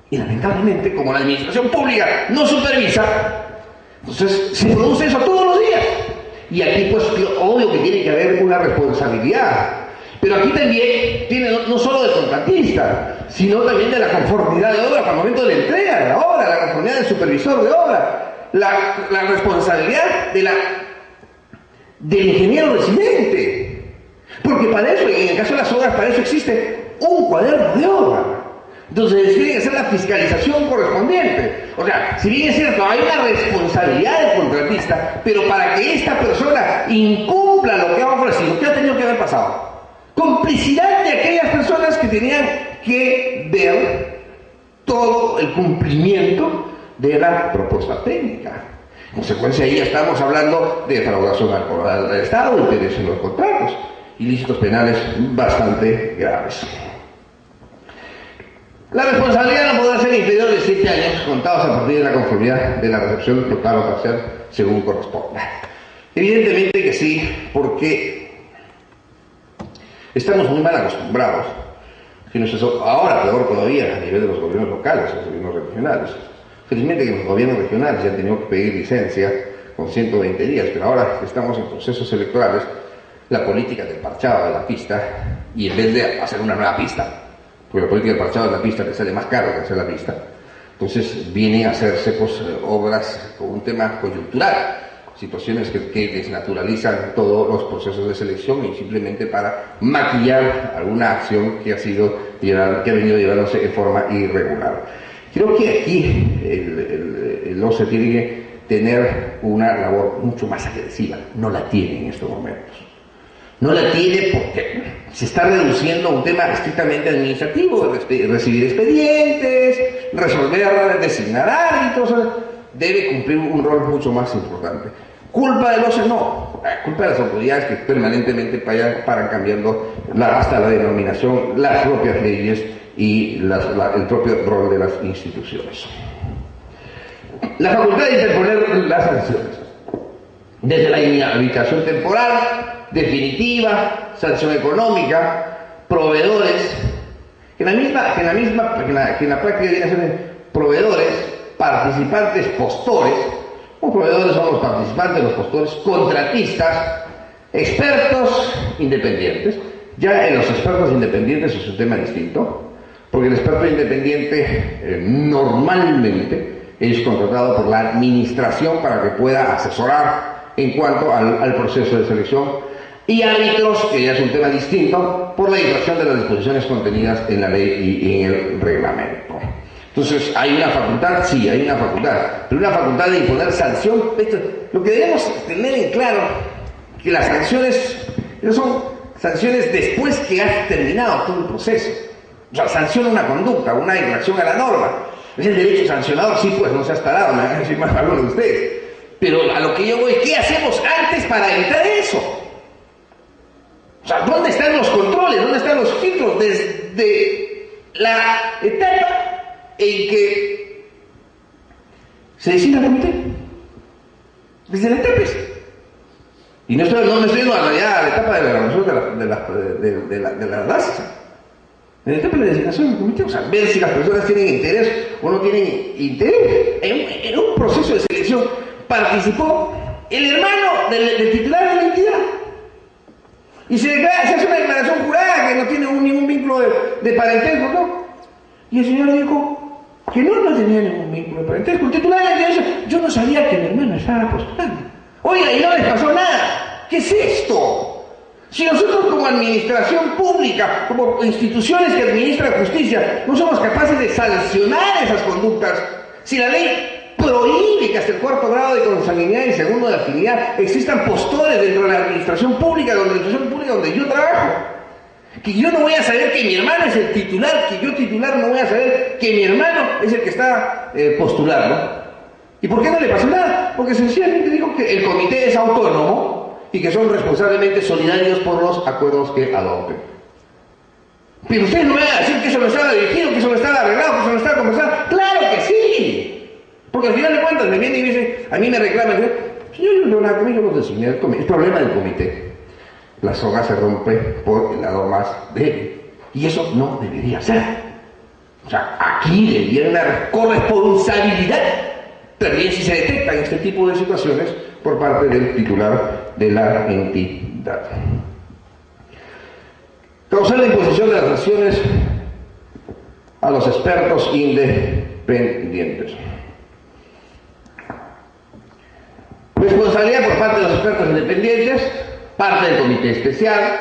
S2: Y lamentablemente, como la administración pública no supervisa, entonces se produce eso todos los días. Y aquí pues obvio que tiene que haber una responsabilidad. Pero aquí también tiene no solo del contratista, sino también de la conformidad de obra para el momento de la entrega de la obra, la conformidad del supervisor de obra, la responsabilidad del ingeniero residente. Porque para eso, y en el caso de las obras, para eso existe un cuaderno de obra. Entonces tiene que hacer la fiscalización correspondiente. O sea, si bien es cierto, hay una responsabilidad del contratista, pero para que esta persona incumpla lo que ha ofrecido, ¿qué ha tenido que haber pasado? Complicidad de aquellas personas que tenían que ver todo el cumplimiento de la propuesta técnica. En consecuencia, ahí ya estamos hablando de defraudación al Estado, interés en los contratos, ilícitos penales bastante graves. La responsabilidad no podrá ser inferior de 7 años contados a partir de la conformidad de la recepción total o parcial según corresponda. Evidentemente que sí, porque estamos muy mal acostumbrados, ahora peor todavía a nivel de los gobiernos locales, los gobiernos regionales. Felizmente que los gobiernos regionales ya han tenido que pedir licencia con 120 días, pero ahora que estamos en procesos electorales, la política del parchado de la pista, y en vez de hacer una nueva pista, porque la política del parchado de la pista te sale más caro que hacer la pista, entonces vienen a hacerse pues, obras con un tema coyuntural, situaciones que desnaturalizan todos los procesos de selección y simplemente para maquillar alguna acción que ha venido llevándose en forma irregular. Creo que aquí el OCE tiene que tener una labor mucho más agresiva, no la tiene en estos momentos. No la tiene porque se está reduciendo a un tema estrictamente administrativo, recibir expedientes, resolver, designar árbitros, debe cumplir un rol mucho más importante. Culpa del OCE no, culpa de las autoridades que permanentemente paran cambiando hasta la denominación, las propias leyes y el propio rol de las instituciones. La facultad de interponer las sanciones, desde la inhabilitación temporal, definitiva, sanción económica, proveedores, que en la práctica viene a ser proveedores, participantes, postores. Los proveedores son los participantes, los postores, contratistas, expertos independientes. Ya en los expertos independientes es un tema distinto, porque el experto independiente normalmente es contratado por la administración para que pueda asesorar en cuanto al proceso de selección, y árbitros, que ya es un tema distinto, por la infracción de las disposiciones contenidas en la ley y en el reglamento. Entonces, ¿hay una facultad? Sí, hay una facultad, pero una facultad de imponer sanción. Lo que debemos tener en claro, que las sanciones son sanciones después que has terminado todo el proceso. O sea, sanciona una conducta, una infracción a la norma. Es el derecho sancionador, sí, pues no se ha tarado, me van a decir más algunos de ustedes. Pero a lo que yo voy, ¿qué hacemos antes para evitar eso? O sea, ¿dónde están los controles? ¿Dónde están los filtros? Desde la etapa en que se designa el comité. Desde la etapa. Y no me estoy yendo a la etapa de la elaboración de la raza. En la etapa de la designación del comité, o sea, ver si las personas tienen interés o no tienen interés. En un proceso de selección participó el hermano del titular de la entidad. Y se hace una declaración jurada que no tiene ningún vínculo de parentesco, ¿no? Y el señor dijo que no tenía ningún vínculo de parentesco. El titular de la entidad dice, yo no sabía que mi hermano estaba postulando. Oiga, y no les pasó nada. ¿Qué es esto? Si nosotros como administración pública, como instituciones que administran justicia, no somos capaces de sancionar esas conductas, si la ley prohíbe que hasta el 4º grado de consanguinidad y 2º de afinidad existan postores dentro de la administración pública donde yo trabajo, Que yo no voy a saber que mi hermano es el titular, que yo titular no voy a saber que mi hermano es el que está postulando. ¿Y por qué no le pasó nada? Porque sencillamente dijo que el comité es autónomo y que son responsablemente solidarios por los acuerdos que adopten. Pero ustedes no me van a decir que eso no estaba dirigido, que eso no estaba arreglado, que eso no estaba conversado. ¡Claro que sí! Porque al final de cuentas me viene y dice, a mí me reclaman, señor, yo no designé el comité, es problema del comité. La soga se rompe por el lado más débil. Y eso no debería ser. O sea, aquí debería una corresponsabilidad, también si se detectan este tipo de situaciones por parte del titular de la entidad. Causar la imposición de las sanciones a los expertos independientes. Responsabilidad por parte de los expertos independientes, parte del comité especial.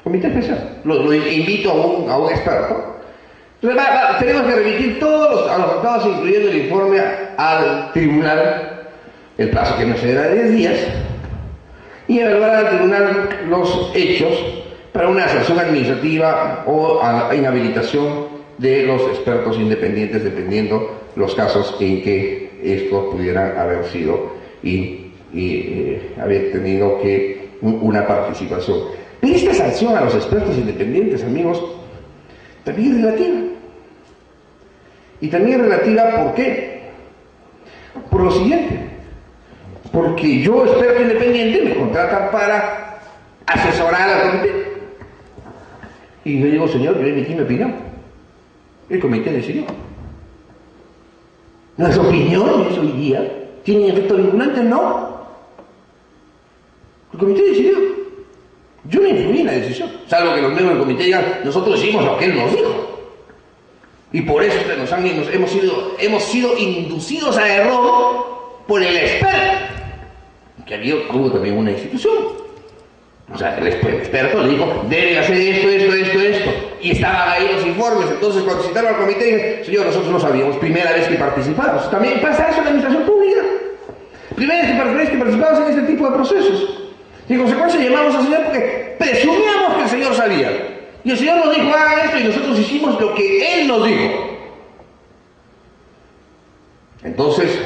S2: Comité especial. Lo invito a un experto. Entonces, tenemos que remitir todos a los resultados, incluyendo el informe al tribunal, el plazo que no excederá de 10 días, y evaluar al tribunal los hechos para una sanción administrativa o a inhabilitación de los expertos independientes, dependiendo los casos en que estos pudieran haber sido y haber tenido una participación. Pero esta sanción a los expertos independientes, amigos, también es relativa. Y también es relativa, ¿por qué? Por lo siguiente. Porque yo, experto independiente, me contratan para asesorar al comité. Y yo digo, señor, yo emití mi opinión. El comité decidió. Las opiniones hoy día tienen efecto vinculante, no. El comité decidió. Yo no influí en la decisión, salvo que los miembros del comité digan, nosotros hicimos lo que él nos dijo. Y por eso hemos sido inducidos a error por el experto, que hubo también una institución. O sea, el experto le dijo, deben hacer esto, y estaban ahí los informes. Entonces, cuando citaron al comité, dije, señor, nosotros no sabíamos, primera vez que participamos. También pasa eso en la administración pública. Primera vez que participamos en este tipo de procesos. Y en consecuencia llamamos al señor porque presumíamos que el señor sabía. Y el señor nos dijo, hagan esto, y nosotros hicimos lo que él nos dijo. Entonces,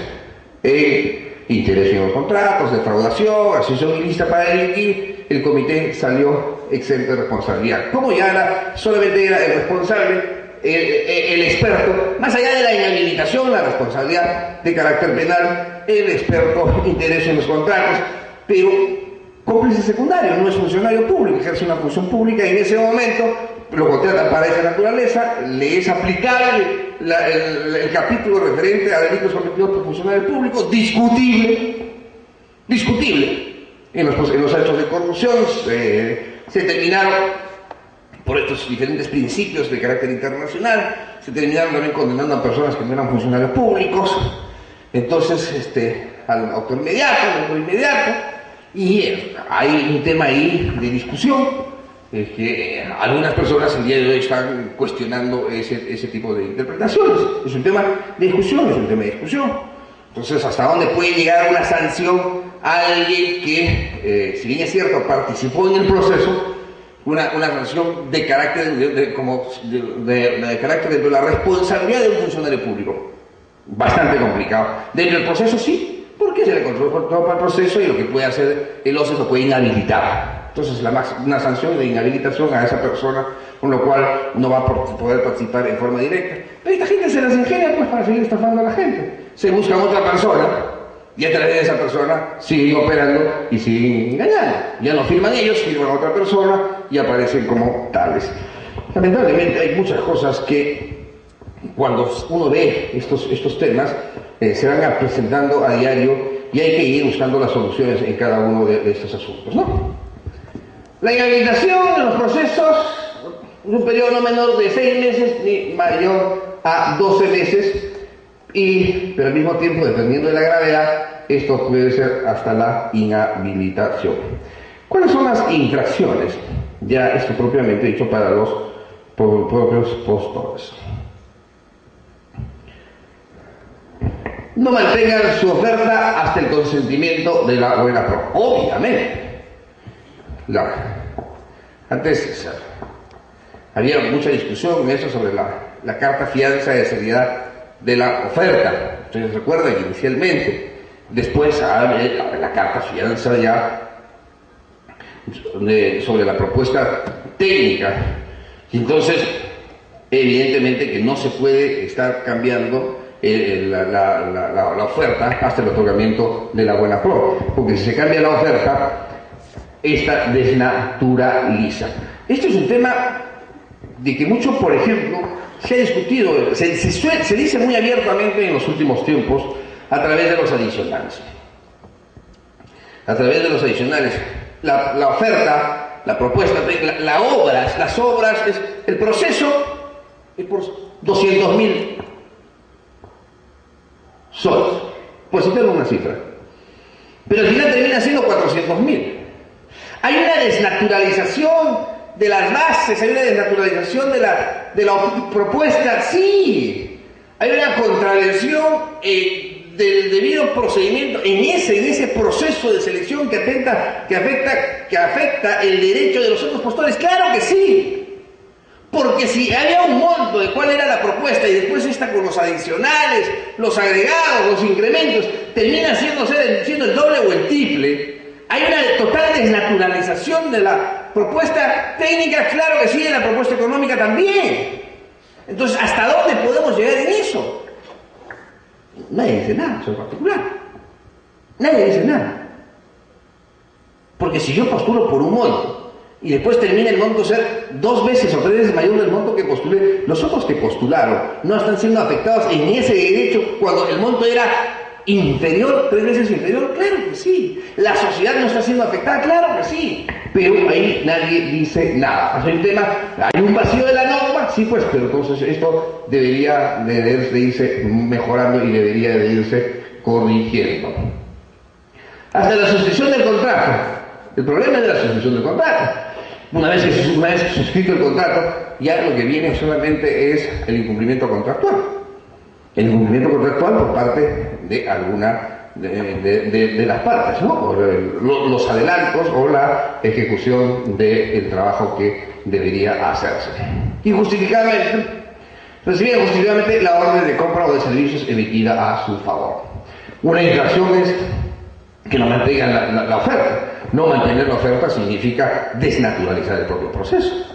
S2: interés en los contratos, defraudación, asociación ilícita para delinquir, el comité salió exento de responsabilidad. Como ya solamente era el responsable, el experto, más allá de la inhabilitación, la responsabilidad de carácter penal, el experto interés en los contratos, pero cómplice secundario, no es funcionario público, ejerce una función pública y en ese momento lo contratan para esa naturaleza, le es aplicable el capítulo referente a delitos cometidos por funcionario público, discutible. En los hechos de corrupción se terminaron, por estos diferentes principios de carácter internacional, se terminaron también condenando a personas que no eran funcionarios públicos. Entonces, al autor inmediato, y hay un tema ahí de discusión, que algunas personas el día de hoy están cuestionando ese tipo de interpretaciones. Es un tema de discusión, Entonces, ¿hasta dónde puede llegar una sanción a alguien que, si bien es cierto, participó en el proceso, una sanción de carácter de caráctir de la responsabilidad de un funcionario público? Bastante complicado. Dentro del proceso sí, porque se le controla todo el proceso y lo que puede hacer el OCE lo puede inhabilitar. Entonces, una sanción de inhabilitación a esa persona, con lo cual no va a poder participar en forma directa. Pero esta gente se las ingenia pues para seguir estafando a la gente. Se busca otra persona y a través de esa persona siguen operando y siguen engañando. Ya no firman ellos, firman a otra persona y aparecen como tales. Lamentablemente hay muchas cosas que cuando uno ve estos temas se van presentando a diario y hay que ir buscando las soluciones en cada uno de estos asuntos, ¿no? La inhabilitación de los procesos, un periodo no menor de 6 meses ni mayor a 12 meses, pero al mismo tiempo, dependiendo de la gravedad, esto puede ser hasta la inhabilitación. ¿Cuáles son las infracciones? Ya esto propiamente dicho para los propios postores. No mantengan su oferta hasta el consentimiento de la buena pro. Obviamente. Antes, Había mucha discusión en eso sobre la carta fianza de seriedad de la oferta. Ustedes recuerdan inicialmente, después la carta fianza ya sobre la propuesta técnica. Y entonces, evidentemente que no se puede estar cambiando la oferta hasta el otorgamiento de la buena pro, porque si se cambia la oferta, esta desnaturaliza. Este es un tema de que mucho, por ejemplo, se ha discutido, se dice muy abiertamente en los últimos tiempos a través de los adicionales. A través de los adicionales, la oferta, la propuesta, las obras, el proceso es por 200.000 soles, por citar una cifra. Pero al final termina siendo 400.000. Hay una desnaturalización de las bases, hay una desnaturalización de la propuesta, sí. Hay una contravención del debido procedimiento en ese proceso de selección que afecta el derecho de los otros postores. Claro que sí. Porque si había un monto de cuál era la propuesta y después esta con los adicionales, los agregados, los incrementos, termina siendo el doble o el triple, hay una total desnaturalización de la propuesta técnica, claro que sí, de la propuesta económica también. Entonces, ¿hasta dónde podemos llegar en eso? Nadie dice nada sobre particular. Nadie dice nada. Porque si yo postulo por un monto, y después termina el monto ser 2 veces o 3 veces mayor del monto que postulé, los otros que postularon no están siendo afectados en ese derecho cuando el monto era inferior, 3 veces inferior. Claro que sí. La sociedad no está siendo afectada, claro que sí. Pero ahí nadie dice nada. Hay un tema, hay un vacío de la norma, sí pues, pero entonces esto debería de irse mejorando y debería de irse corrigiendo. Hasta la suscripción del contrato. El problema es de la suscripción del contrato. Una vez suscrito el contrato, ya lo que viene solamente es el incumplimiento contractual. El incumplimiento contractual por parte de alguna de las partes, ¿no? O los adelantos o la ejecución del trabajo que debería hacerse. Injustificadamente, recibía justificadamente la orden de compra o de servicios emitida a su favor. Una infracción es que no mantengan la oferta. No mantener la oferta significa desnaturalizar el propio proceso.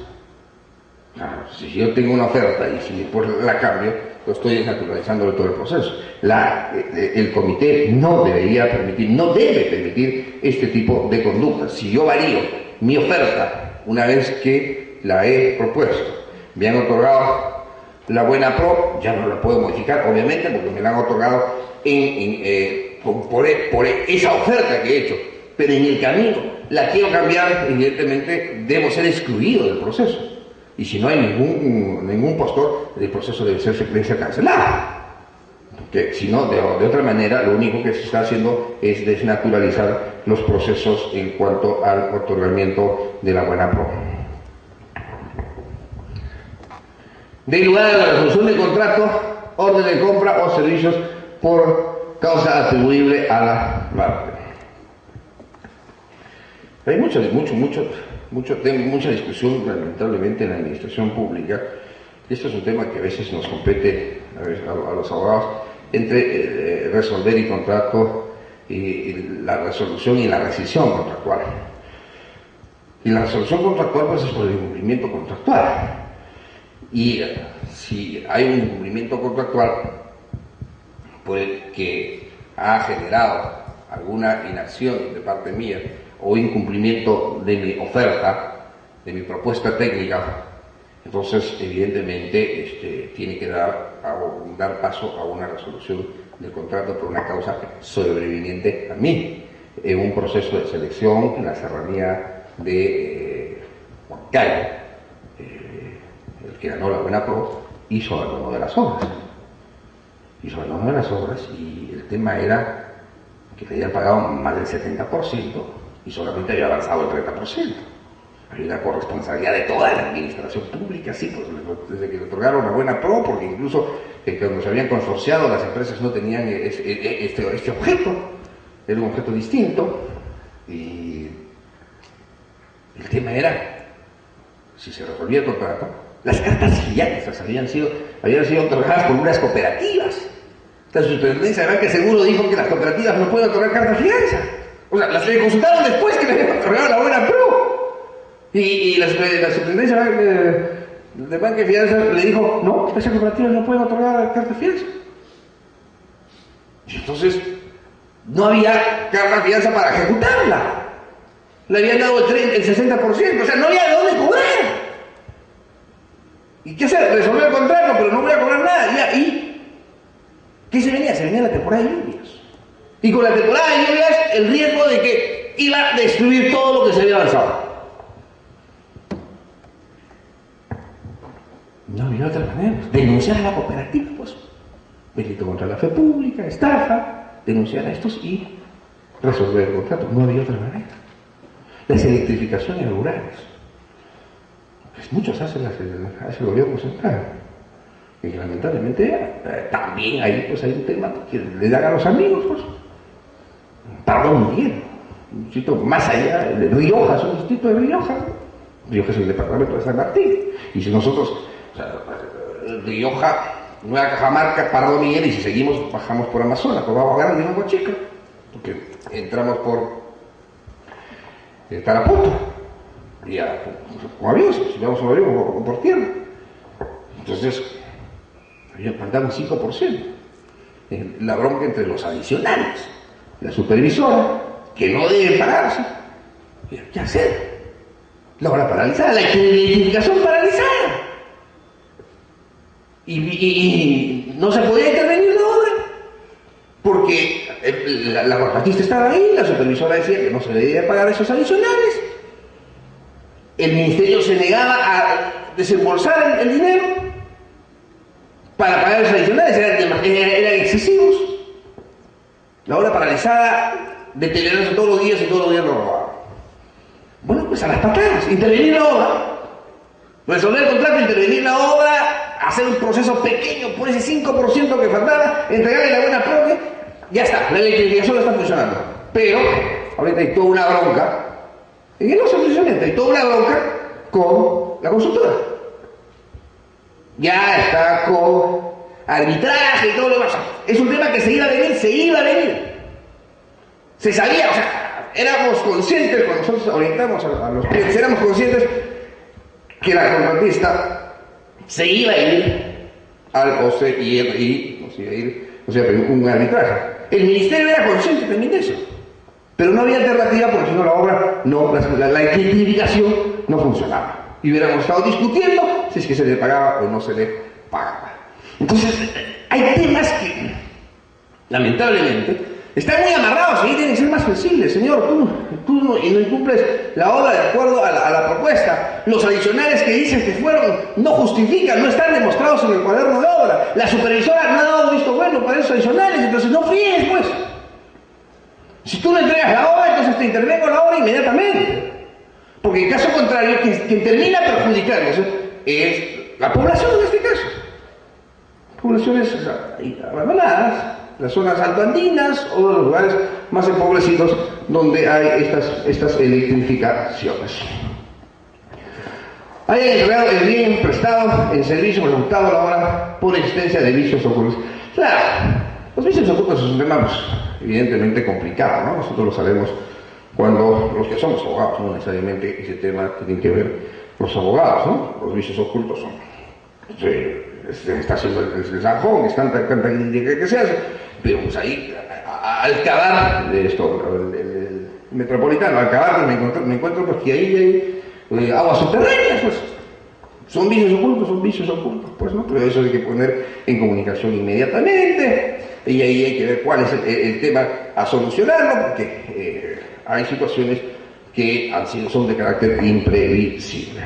S2: Si yo tengo una oferta y si después la cambio, lo estoy desnaturalizando todo el proceso. El comité no debe permitir este tipo de conductas. Si yo varío mi oferta una vez que la he propuesto, me han otorgado la buena pro, ya no la puedo modificar, obviamente, porque me la han otorgado por esa oferta que he hecho. Pero en el camino la quiero cambiar, evidentemente debo ser excluido del proceso. Y si no hay ningún postor, el proceso debe ser cancelado. Porque si no, de otra manera, lo único que se está haciendo es desnaturalizar los procesos en cuanto al otorgamiento de la buena pro. De lugar a la resolución del contrato, orden de compra o servicios por causa atribuible a la parte. Hay mucha discusión, lamentablemente, en la administración pública. Esto es un tema que a veces nos compete a los abogados entre resolver el contrato y la resolución y la rescisión contractual. Y la resolución contractual pues es por el incumplimiento contractual. Y si hay un incumplimiento contractual por el que ha generado alguna inacción de parte mía o incumplimiento de mi oferta, de mi propuesta técnica, entonces evidentemente tiene que dar paso a una resolución del contrato por una causa sobreviniente a mí, en un proceso de selección en la serranía de Huancayo. El que ganó la buena pro hizo alguno de las obras. Y el tema era que le habían pagado más del 70%. Y solamente había avanzado el 30%. Hay una corresponsabilidad de toda la administración pública, sí, pues desde que le otorgaron la buena pro, porque incluso cuando se habían consorciado las empresas no tenían este objeto, era un objeto distinto, y el tema era, si se resolvía el contrato, Las cartas fianzas habían sido otorgadas por unas cooperativas. La superintendencia de Banca Seguro dijo que las cooperativas no pueden otorgar cartas fianza. O sea, las le consultaron después que le habían otorgado la buena pro. Y la superintendencia de Banca y Fianza le dijo, no, esas cooperativas no pueden otorgar cartas fianza. Y entonces, no había carta fianza para ejecutarla. Le habían dado el 60%, o sea, no había de dónde cobrar. ¿Y qué hacer? Resolver el contrato, pero no voy a cobrar nada. Ya, ¿y qué se venía? Se venía la temporada de lluvias. Y con la temporada de lluvias, el riesgo de que iba a destruir todo lo que se había avanzado. No había otra manera. Denunciar a la cooperativa, pues. Delito contra la fe pública, estafa, denunciar a estos y resolver el contrato. No había otra manera. Las electrificaciones rurales. Pues muchos hace el gobierno central. Y lamentablemente también hay un tema que le dan a los amigos, pues. Perdón, bien. Un distrito más allá de Rioja, es un distrito de Rioja. Rioja es el departamento de San Martín. Y si nosotros, Rioja, Nueva Cajamarca, Pardo Miguel, y si seguimos, bajamos por Amazonas, por Bajo Grande y Nueva Chica, porque entramos por Tarapoto, y con aviones, si vamos a avión o por tierra. Entonces, había faltado un 5%. La bronca entre los adicionales, la supervisora, que no debe pagarse. ¿Qué hacer? La obra paralizada, la identificación paralizada. Y no se podía intervenir la obra porque la contratista estaba ahí, la supervisora decía que no se le debía pagar esos adicionales, el ministerio se negaba a desembolsar el dinero para pagar esos adicionales, eran excesivos. La obra paralizada, deteriorándose todos los días y todos los días lo robaban. Bueno, pues a las patadas, intervenir la obra, resolver el contrato, intervenir la obra, hacer un proceso pequeño por ese 5% que faltaba, entregarle la buena prole, ya está, la electrificación está funcionando. Pero ahorita hay toda una bronca, y no solucionamiento, hay toda una bronca con la consultora. Ya está con arbitraje y todo lo demás. Es un tema que se iba a venir. Se sabía, o sea, éramos conscientes, cuando nosotros orientamos a los clientes, éramos conscientes que la contratista se iba a ir al OCE y no se iba a ir, o sea, un arbitraje. El ministerio era consciente también de eso, pero no había alternativa porque si no la obra, la electrificación no funcionaba. Y hubiéramos estado discutiendo si es que se le pagaba o no se le pagaba. Entonces, hay temas que, lamentablemente, están muy amarrados y tienen que ser más flexibles. Señor, tú no incumples la obra de acuerdo a la propuesta. Los adicionales que dices que fueron no justifican, no están demostrados en el cuaderno de obra. La supervisora no ha dado visto bueno para esos adicionales, entonces no fríes, pues. Si tú no entregas la obra, entonces te intervengo la obra inmediatamente. Porque en caso contrario, quien termina perjudicándose es la población en este caso. Poblaciones abandonadas, las zonas altoandinas o los lugares más empobrecidos donde hay estas electrificaciones. Hayan entregado el bien prestado en servicio resultado a la hora por existencia de vicios ocultos. Claro, los vicios ocultos es un tema evidentemente complicado, ¿no? Nosotros lo sabemos cuando los que somos abogados, no necesariamente ese tema tiene que ver los abogados, ¿no? Los vicios ocultos son... está haciendo el zanjón, es tanta crítica que se hace, pero pues ahí, al cavar el metropolitano, al cavar me encuentro pues que ahí hay aguas subterráneas, pues. Son vicios ocultos, pues, ¿no? Pero eso hay que poner en comunicación inmediatamente, y ahí hay que ver cuál es el tema a solucionarlo, porque hay situaciones que son de carácter imprevisible.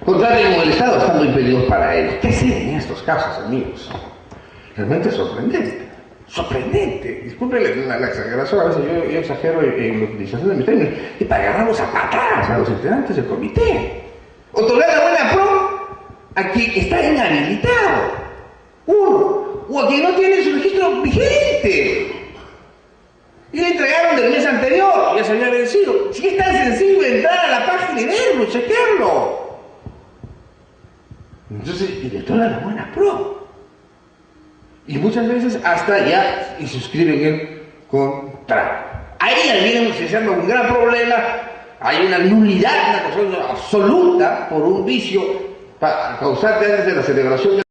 S2: Contraten con el Estado estando impedidos para ello. ¿Qué hacer en estos casos, amigos? Realmente es sorprendente. Disculpen la exageración, a veces yo exagero en la utilización de mis términos, y para agarrarlos a patadas a los integrantes del comité. Otorgar la buena pro a quien está inhabilitado, uno, o a quien no tiene su registro vigente. Y le entregaron del mes anterior, ya se había vencido. Si es tan sencillo entrar a la página y verlo, chequearlo. Entonces, y de todas las buenas pro. Y muchas veces hasta ya y suscriben el contrato. Ahí ya viene iniciando un gran problema. Hay una nulidad, una cosa absoluta por un vicio causante antes de la celebración de